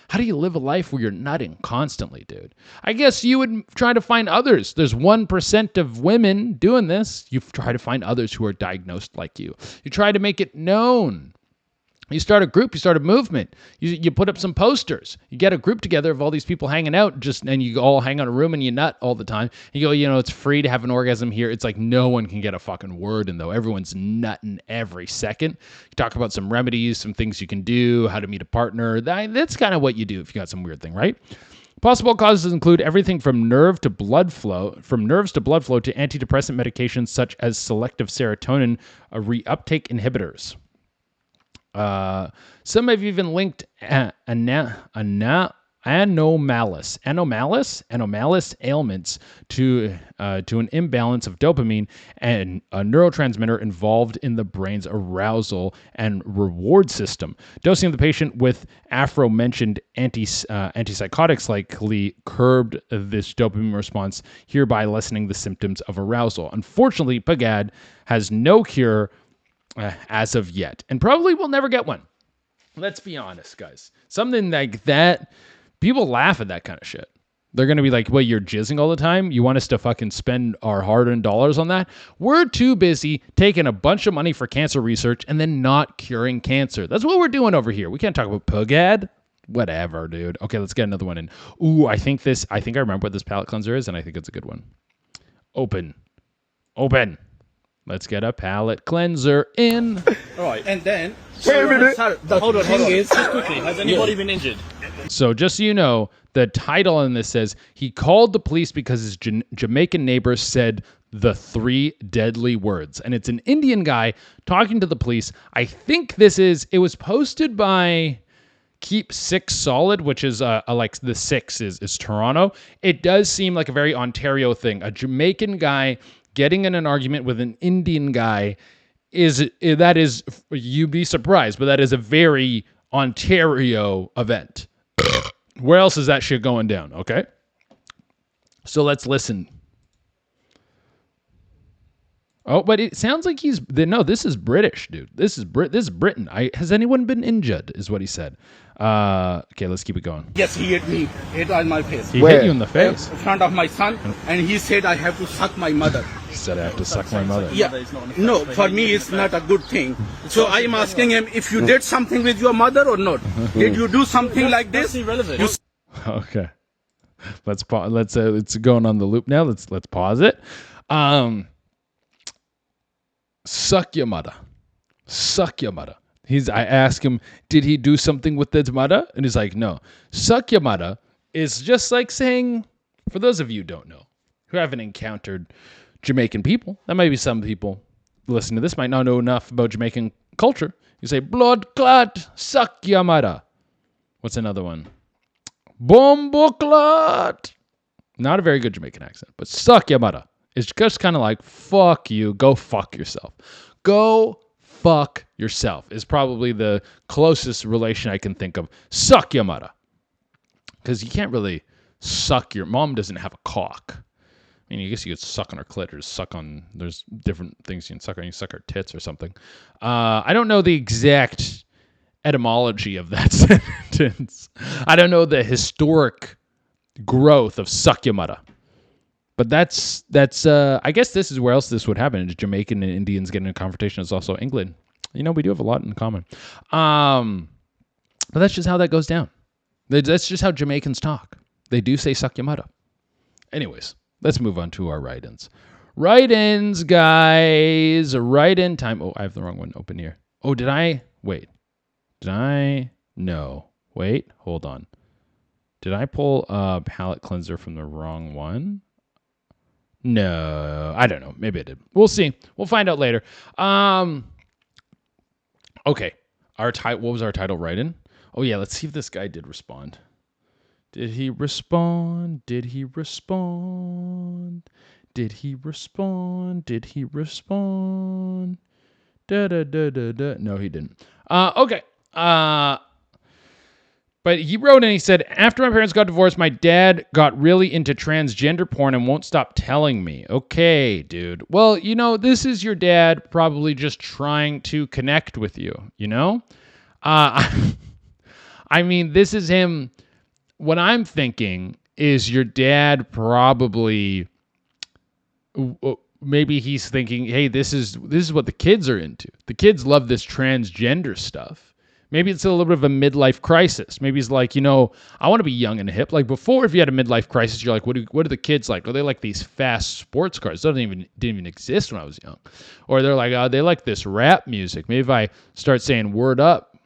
How do you live a life where you're nutting constantly, dude? I guess you would try to find others. There's 1% of women doing this. You try to find others who are diagnosed like you. You try to make it known. You start a group, you start a movement. You put up some posters. You get a group together of all these people hanging out, and you all hang on a room and you nut all the time. You go, it's free to have an orgasm here. It's like no one can get a fucking word in, though. Everyone's nutting every second. You talk about some remedies, some things you can do, how to meet a partner. That's kind of what you do if you got some weird thing, right? Possible causes include everything from nerves to blood flow to antidepressant medications such as selective serotonin reuptake inhibitors. Some have even linked anomalous ailments to an imbalance of dopamine, and a neurotransmitter involved in the brain's arousal and reward system. Dosing the patient with aforementioned antipsychotics likely curbed this dopamine response, hereby lessening the symptoms of arousal. Unfortunately, PGAD has no cure as of yet, and probably will never get one. Let's be honest, guys. Something like that, people laugh at that kind of shit. They're going to be like, wait, you're jizzing all the time? You want us to fucking spend our hard-earned dollars on that? We're too busy taking a bunch of money for cancer research and then not curing cancer. That's what we're doing over here. We can't talk about Pugad. Whatever, dude. Okay, let's get another one in. Ooh, I think I remember what this palette cleanser is, and I think it's a good one. Open. Let's get a palette cleanser in. All right, and then... Wait a minute. Hold on. Just quickly, has anybody been injured? So just so you know, the title on this says, he called the police because his Jamaican neighbor said the 3 deadly words. And it's an Indian guy talking to the police. I think it was posted by Keep 6 Solid, which is like the 6 is Toronto. It does seem like a very Ontario thing. A Jamaican guy getting in an argument with an Indian guy you'd be surprised, but that is a very Ontario event. Where else is that shit going down? Okay. So let's listen. Oh, but it sounds like this is British, dude. This is Britain. Has anyone been injured, is what he said. Okay, let's keep it going. Yes, he hit me. Hit on my face. He hit you in the face? In front of my son, and he said I have to suck my mother. He said I have to suck my mother. Yeah. No, for me it's not a good thing. So I am asking him if you did something with your mother or not. Did you do something like this? That's irrelevant. Okay. Let's pause. It's going on the loop now. Let's pause it. Suck your mother. Suck your mother. I ask him, did he do something with his mother? And he's like, no. Suck your mother is just like saying, for those of you who don't know, who haven't encountered Jamaican people, that might be some people listening to this might not know enough about Jamaican culture. You say, blood clot, suck your mother. What's another one? Bombo clot. Not a very good Jamaican accent, but suck your mother. It's just kind of like, fuck you, go fuck yourself. Go fuck yourself is probably the closest relation I can think of. Suck your mother. Because you can't really suck your mom doesn't have a cock. I mean, I guess you could suck on her clit or suck on, there's different things you can suck on. You suck her tits or something. I don't know the exact etymology of that sentence. I don't know the historic growth of suck your mother. But that's I guess this is where else this would happen. Is Jamaican and Indians getting in a confrontation. It's also England. You know, we do have a lot in common. But that's just how that goes down. That's just how Jamaicans talk. They do say suck your mother. Anyways, let's move on to our write-ins. Write-ins, guys. Write-in time. Oh, I have the wrong one open here. Oh, did I? Wait. Did I? No. Wait, hold on. Did I pull a palette cleanser from the wrong one? No, I don't know. Maybe I did. We'll see. We'll find out later. Okay. What was our title write-in? Oh, yeah. Let's see if this guy did respond. Did he respond? Did he respond? Did he respond? Did he respond? Da-da-da-da-da. No, he didn't. Okay. But he wrote and he said, after my parents got divorced, my dad got really into transgender porn and won't stop telling me. Okay, dude. Well, you know, this is your dad probably just trying to connect with you, you know? I mean, this is him. What I'm thinking is your dad probably, maybe he's thinking, hey, this is what the kids are into. The kids love this transgender stuff. Maybe it's a little bit of a midlife crisis. Maybe he's like, you know, I want to be young and hip. Like before, if you had a midlife crisis, you're like, what are the kids like? Oh, they like these fast sports cars. Those didn't even exist when I was young. Or they're like, oh, they like this rap music. Maybe if I start saying word up,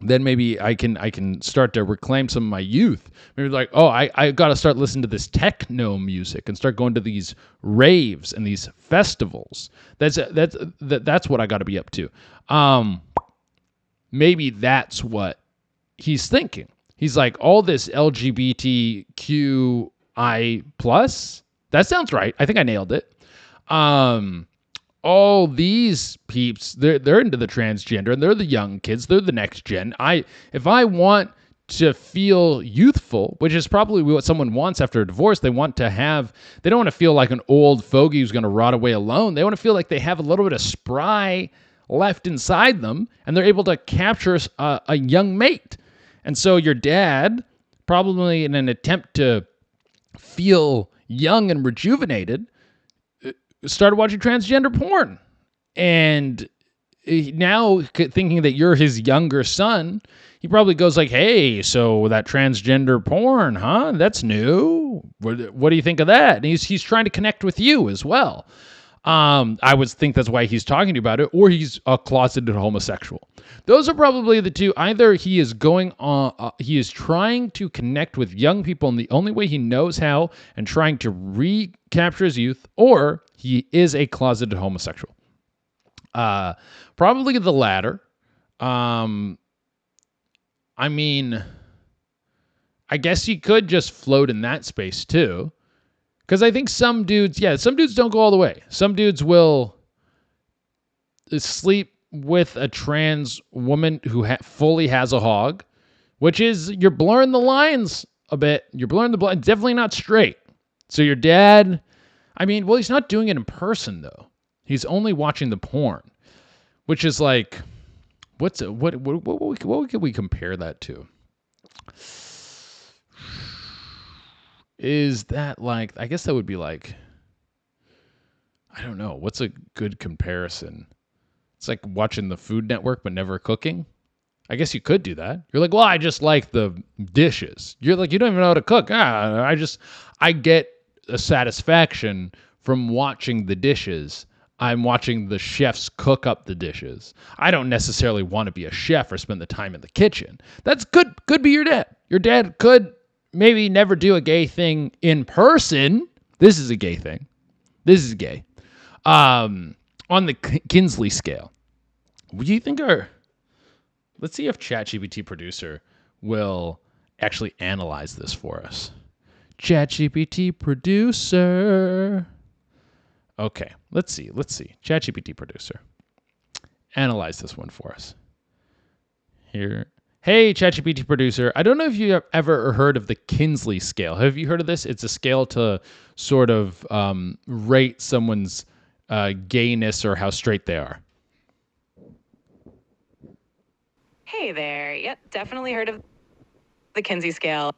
then maybe I can start to reclaim some of my youth. Maybe like, oh, I got to start listening to this techno music and start going to these raves and these festivals. That's what I got to be up to. Maybe that's what he's thinking. He's like, all this LGBTQI plus, that sounds right. I think I nailed it. All these peeps, they're into the transgender and they're the young kids. They're the next gen. If I want to feel youthful, which is probably what someone wants after a divorce, they don't want to feel like an old fogey who's going to rot away alone. They want to feel like they have a little bit of spry left inside them, and they're able to capture a young mate. And so your dad, probably in an attempt to feel young and rejuvenated, started watching transgender porn. And now, thinking that you're his younger son, he probably goes like, hey, so that transgender porn, huh? That's new. What do you think of that? And he's trying to connect with you as well. I would think that's why he's talking to you about it, or he's a closeted homosexual. Those are probably the two. Either he is he is trying to connect with young people in the only way he knows how and trying to recapture his youth, or he is a closeted homosexual. Probably the latter. I mean, I guess you could just float in that space too. Because I think some dudes don't go all the way. Some dudes will sleep with a trans woman who fully has a hog, which is, you're blurring the lines a bit. You're blurring the lines. Definitely not straight. So your dad, he's not doing it in person though. He's only watching the porn, which is like, what could we compare that to? Is that like, I guess that would be like, I don't know. What's a good comparison? It's like watching the Food Network, but never cooking. I guess you could do that. You're like, well, I just like the dishes. You're like, you don't even know how to cook. I get a satisfaction from watching the dishes. I'm watching the chefs cook up the dishes. I don't necessarily want to be a chef or spend the time in the kitchen. That's could be your dad. Your dad could maybe never do a gay thing in person. This is a gay thing. This is gay. On the Kinsley scale, do you think let's see if ChatGPT producer will actually analyze this for us. ChatGPT producer. Okay, let's see. ChatGPT producer. Analyze this one for us. Here. Hey, ChatGPT producer. I don't know if you have ever heard of the Kinsley scale. Have you heard of this? It's a scale to sort of rate someone's gayness or how straight they are. Hey there. Yep, definitely heard of the Kinsey scale.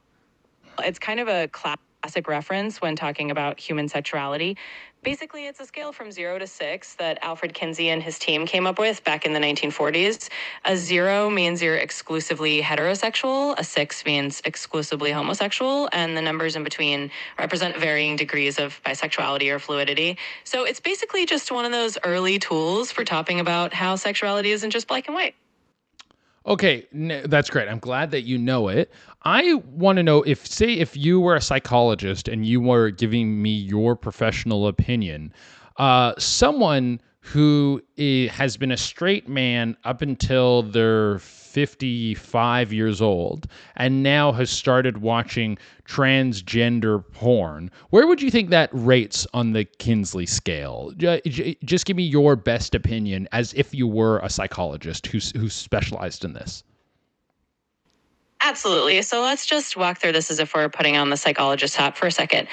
It's kind of a classic reference when talking about human sexuality. Basically, it's a scale from 0 to 6 that Alfred Kinsey and his team came up with back in the 1940s. A 0 means you're exclusively heterosexual, a 6 means exclusively homosexual, and the numbers in between represent varying degrees of bisexuality or fluidity. So it's basically just one of those early tools for talking about how sexuality isn't just black and white. Okay, that's great. I'm glad that you know it. I want to know if you were a psychologist and you were giving me your professional opinion, someone who has been a straight man up until they're 55 years old and now has started watching transgender porn, where would you think that rates on the Kinsley scale? Just give me your best opinion as if you were a psychologist who specialized in this. Absolutely. So let's just walk through this as if we're putting on the psychologist hat for a second.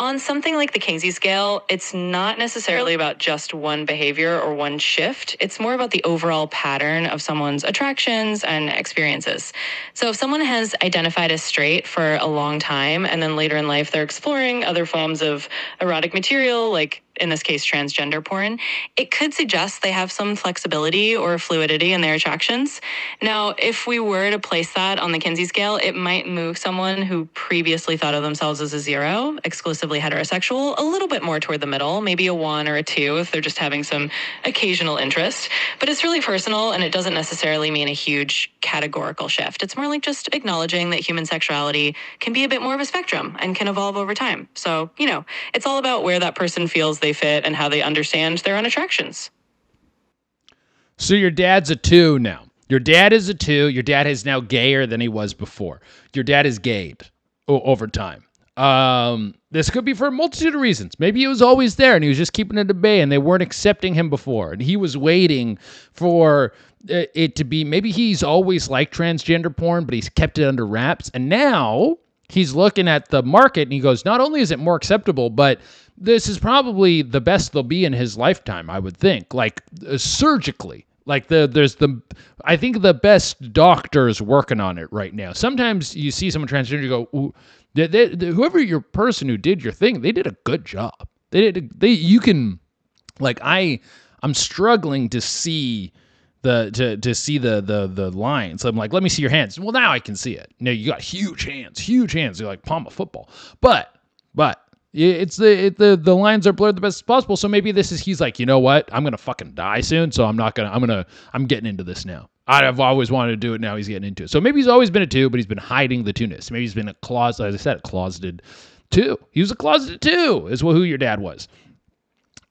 On something like the Kinsey scale, it's not necessarily about just one behavior or one shift. It's more about the overall pattern of someone's attractions and experiences. So if someone has identified as straight for a long time, and then later in life they're exploring other forms of erotic material, like in this case, transgender porn, it could suggest they have some flexibility or fluidity in their attractions. Now, if we were to place that on the Kinsey scale, it might move someone who previously thought of themselves as a 0, exclusively heterosexual, a little bit more toward the middle, maybe a 1 or a 2 if they're just having some occasional interest. But it's really personal, and it doesn't necessarily mean a huge categorical shift. It's more like just acknowledging that human sexuality can be a bit more of a spectrum and can evolve over time. So, it's all about where that person feels they fit and how they understand their own attractions. So your dad's a 2 now. Your dad is a 2. Your dad is now gayer than he was before. Your dad is gayed over time. This could be for a multitude of reasons. Maybe he was always there and he was just keeping it at bay and they weren't accepting him before. And he was waiting for it to be, maybe he's always liked transgender porn, but he's kept it under wraps. And now he's looking at the market and he goes, not only is it more acceptable, but this is probably the best they'll be in his lifetime, I would think. Like surgically, Like I think the best doctors working on it right now. Sometimes you see someone transgender, you go, ooh, whoever your person who did your thing, they did a good job. You can, like, I'm struggling to see to see the lines. I'm like, let me see your hands. Well, now I can see it. No, you got huge hands. You're like palm of football. But it's the lines are blurred the best possible. So maybe he's like, you know what? I'm gonna fucking die soon, so I'm getting into this now. I've always wanted to do it. Now he's getting into it. So maybe he's always been a 2, but he's been hiding the 2-ness. Maybe he's been as I said, a closeted 2. He was a closeted 2, is who your dad was.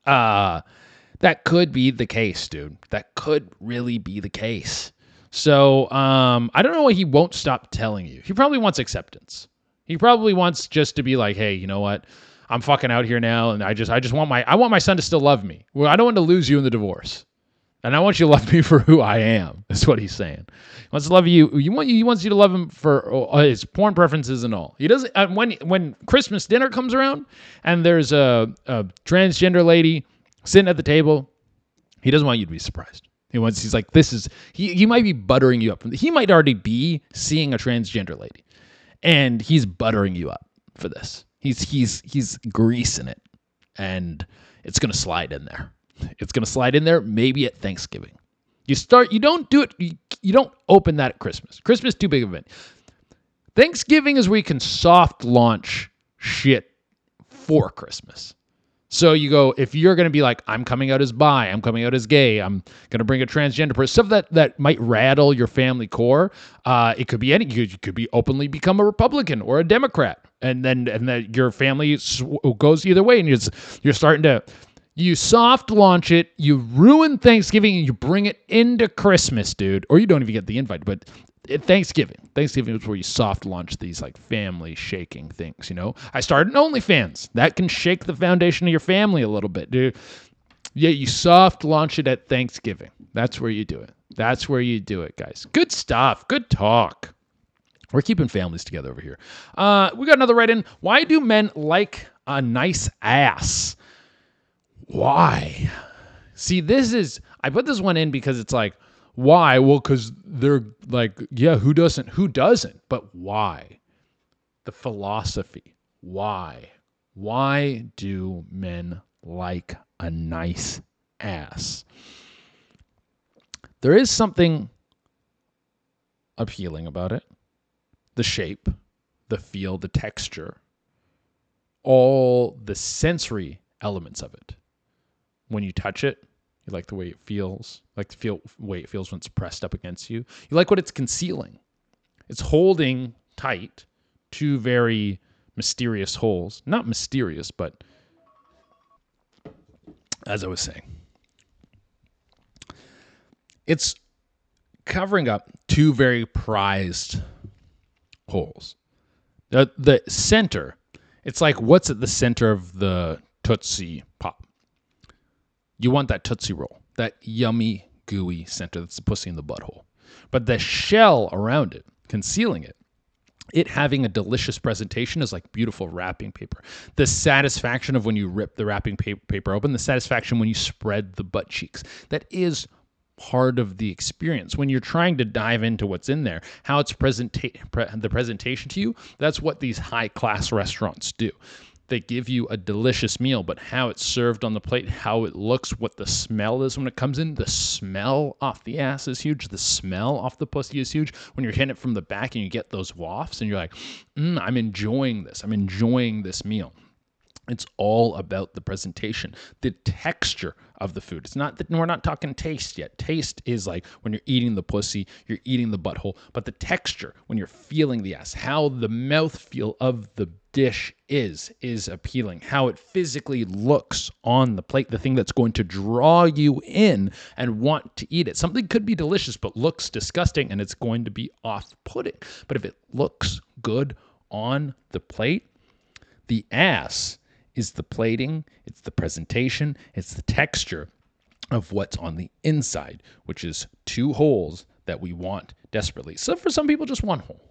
That could be the case, dude. That could really be the case. So I don't know why he won't stop telling you. He probably wants acceptance. He probably wants just to be like, hey, you know what? I'm fucking out here now, and I want my son to still love me. Well, I don't want to lose you in the divorce. And I want you to love me for who I am. That's what he's saying. He wants to love you. He wants you to love him for his porn preferences and all. He doesn't. When Christmas dinner comes around and there's a transgender lady sitting at the table, he doesn't want you to be surprised. He's like, he might be buttering you up. He might already be seeing a transgender lady, and he's buttering you up for this. He's greasing it, and it's gonna slide in there. It's going to slide in there maybe at Thanksgiving. You don't do it. You don't open that at Christmas. Christmas too big of an event. Thanksgiving is where you can soft launch shit for Christmas. So you go, if you're going to be like, I'm coming out as bi, I'm coming out as gay, I'm going to bring a transgender person, stuff that might rattle your family core. It could be you could be openly become a Republican or a Democrat. And then your family goes either way. And you're starting to, you soft launch it, you ruin Thanksgiving, and you bring it into Christmas, dude. Or you don't even get the invite, but Thanksgiving is where you soft launch these like family shaking things, you know? I started an OnlyFans. That can shake the foundation of your family a little bit, dude. Yeah, you soft launch it at Thanksgiving. That's where you do it. That's where you do it, guys. Good stuff. Good talk. We're keeping families together over here. We got another write-in. Why do men like a nice ass? Why? See, I put this one in because it's like, why? Well, because they're like, yeah, who doesn't? Who doesn't? But why? The philosophy. Why? Why do men like a nice ass? There is something appealing about it. The shape, the feel, the texture, all the sensory elements of it. When you touch it, you like the way it feels, like the way it feels when it's pressed up against you. You like what it's concealing. It's holding tight two very mysterious holes. Not mysterious, but as I was saying, it's covering up two very prized holes. The center, it's like what's at the center of the Tootsie Pop. You want that Tootsie Roll, that yummy, gooey center that's the pussy in the butthole. But the shell around it, concealing it, it having a delicious presentation is like beautiful wrapping paper. The satisfaction of when you rip the wrapping paper open, the satisfaction when you spread the butt cheeks, that is part of the experience. When you're trying to dive into what's in there, how it's the presentation to you, that's what these high-class restaurants do. They give you a delicious meal, but how it's served on the plate, how it looks, what the smell is when it comes in. The smell off the ass is huge. The smell off the pussy is huge. When you're hitting it from the back and you get those wafts and you're like, I'm enjoying this. I'm enjoying this meal. It's all about the presentation, the texture of the food. It's not that we're not talking taste yet. Taste is like when you're eating the pussy, you're eating the butthole, but the texture, when you're feeling the ass, how the mouthfeel of the dish is appealing, how it physically looks on the plate, the thing that's going to draw you in and want to eat it. Something could be delicious but looks disgusting and it's going to be off-putting. But if it looks good on the plate, the ass is the plating, it's the presentation, it's the texture of what's on the inside, which is two holes that we want desperately. So for some people, just one hole.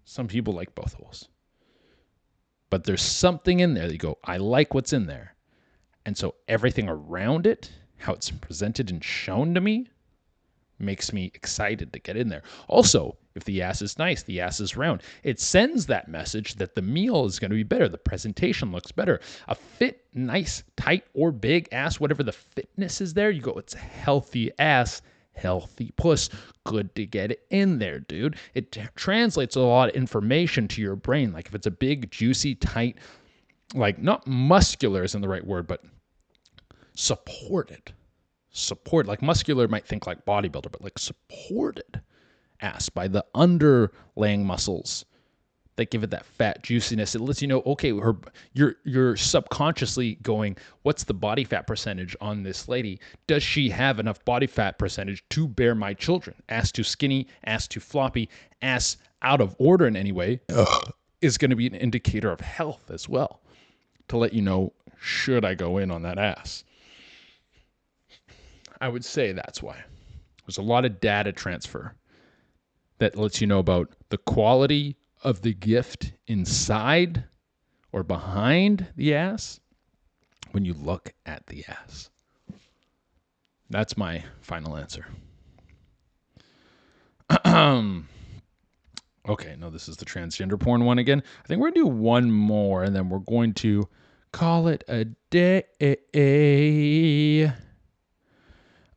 Some people like both holes. But there's something in there that you go, I like what's in there. And so everything around it, how it's presented and shown to me, makes me excited to get in there. Also, if the ass is nice, the ass is round, it sends that message that the meal is going to be better. The presentation looks better. A fit, nice, tight, or big ass, whatever the fitness is there, you go, it's a healthy ass, healthy puss. Good to get it in there, dude. It translates a lot of information to your brain. Like if it's a big, juicy, tight, like not muscular isn't the right word, but supported. Like muscular might think like bodybuilder, but like supported ass by the underlying muscles that give it that fat juiciness. It lets you know, okay, you're subconsciously going, what's the body fat percentage on this lady? Does she have enough body fat percentage to bear my children? Ass too skinny, ass too floppy, ass out of order in any way is going to be an indicator of health as well, to let you know, should I go in on that ass? I would say that's why. There's a lot of data transfer that lets you know about the quality of the gift inside or behind the ass when you look at the ass. That's my final answer. Okay, no, this is the transgender porn one again. I think we're going to do one more, and then we're going to call it a day.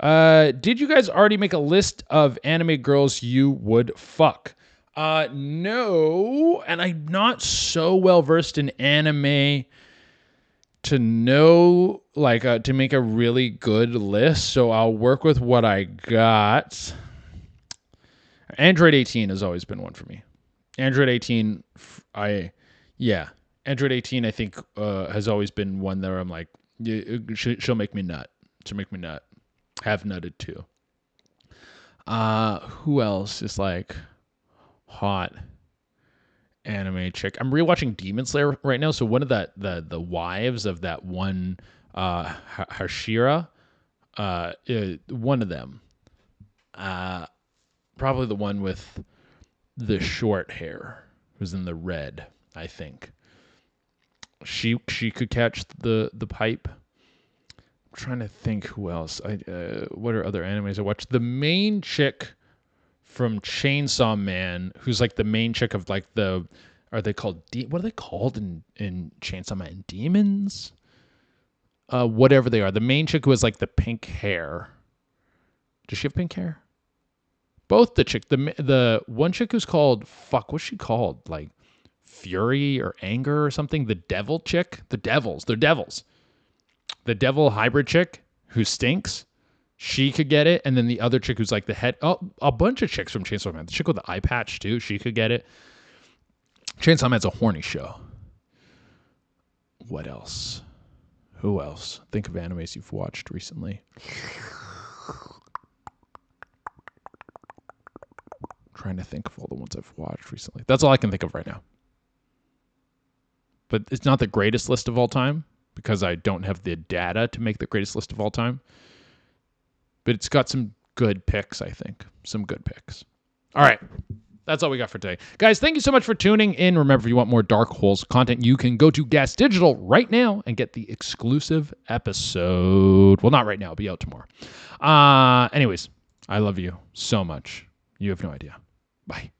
Did you guys already make a list of anime girls you would fuck? No, and I'm not so well versed in anime to know, like, to make a really good list, so I'll work with what I got. Android 18 has always been one for me. Android 18, Android 18, I think, has always been one that I'm like, she'll make me nut. She'll make me nut. Have nutted too. Who else is like hot anime chick? I'm rewatching Demon Slayer right now. So one of the wives of that one Hashira, one of them, probably the one with the short hair, who's in the red, I think. She could catch the pipe. I'm trying to think who else. What are other animes I watched? The main chick from Chainsaw Man, who's like the main chick of like the, are they called, what are they called in Chainsaw Man? Demons? Whatever they are. The main chick who has like the pink hair. Does she have pink hair? Both the chick, the one chick who's called, what's she called? Like Fury or Anger or something? The devil chick? They're devils. The devil hybrid chick who stinks, she could get it. And then the other chick who's like the head, a bunch of chicks from Chainsaw Man. The chick with the eye patch too, she could get it. Chainsaw Man's a horny show. What else? Who else? Think of animes you've watched recently. Trying to think of all the ones I've watched recently. That's all I can think of right now. But it's not the greatest list of all time, because I don't have the data to make the greatest list of all time. But it's got some good picks, I think. Some good picks. All right. That's all we got for today. Guys, thank you so much for tuning in. Remember, if you want more Dark Holes content, you can go to Gas Digital right now and get the exclusive episode. Well, not right now. It'll be out tomorrow. Anyways, I love you so much. You have no idea. Bye.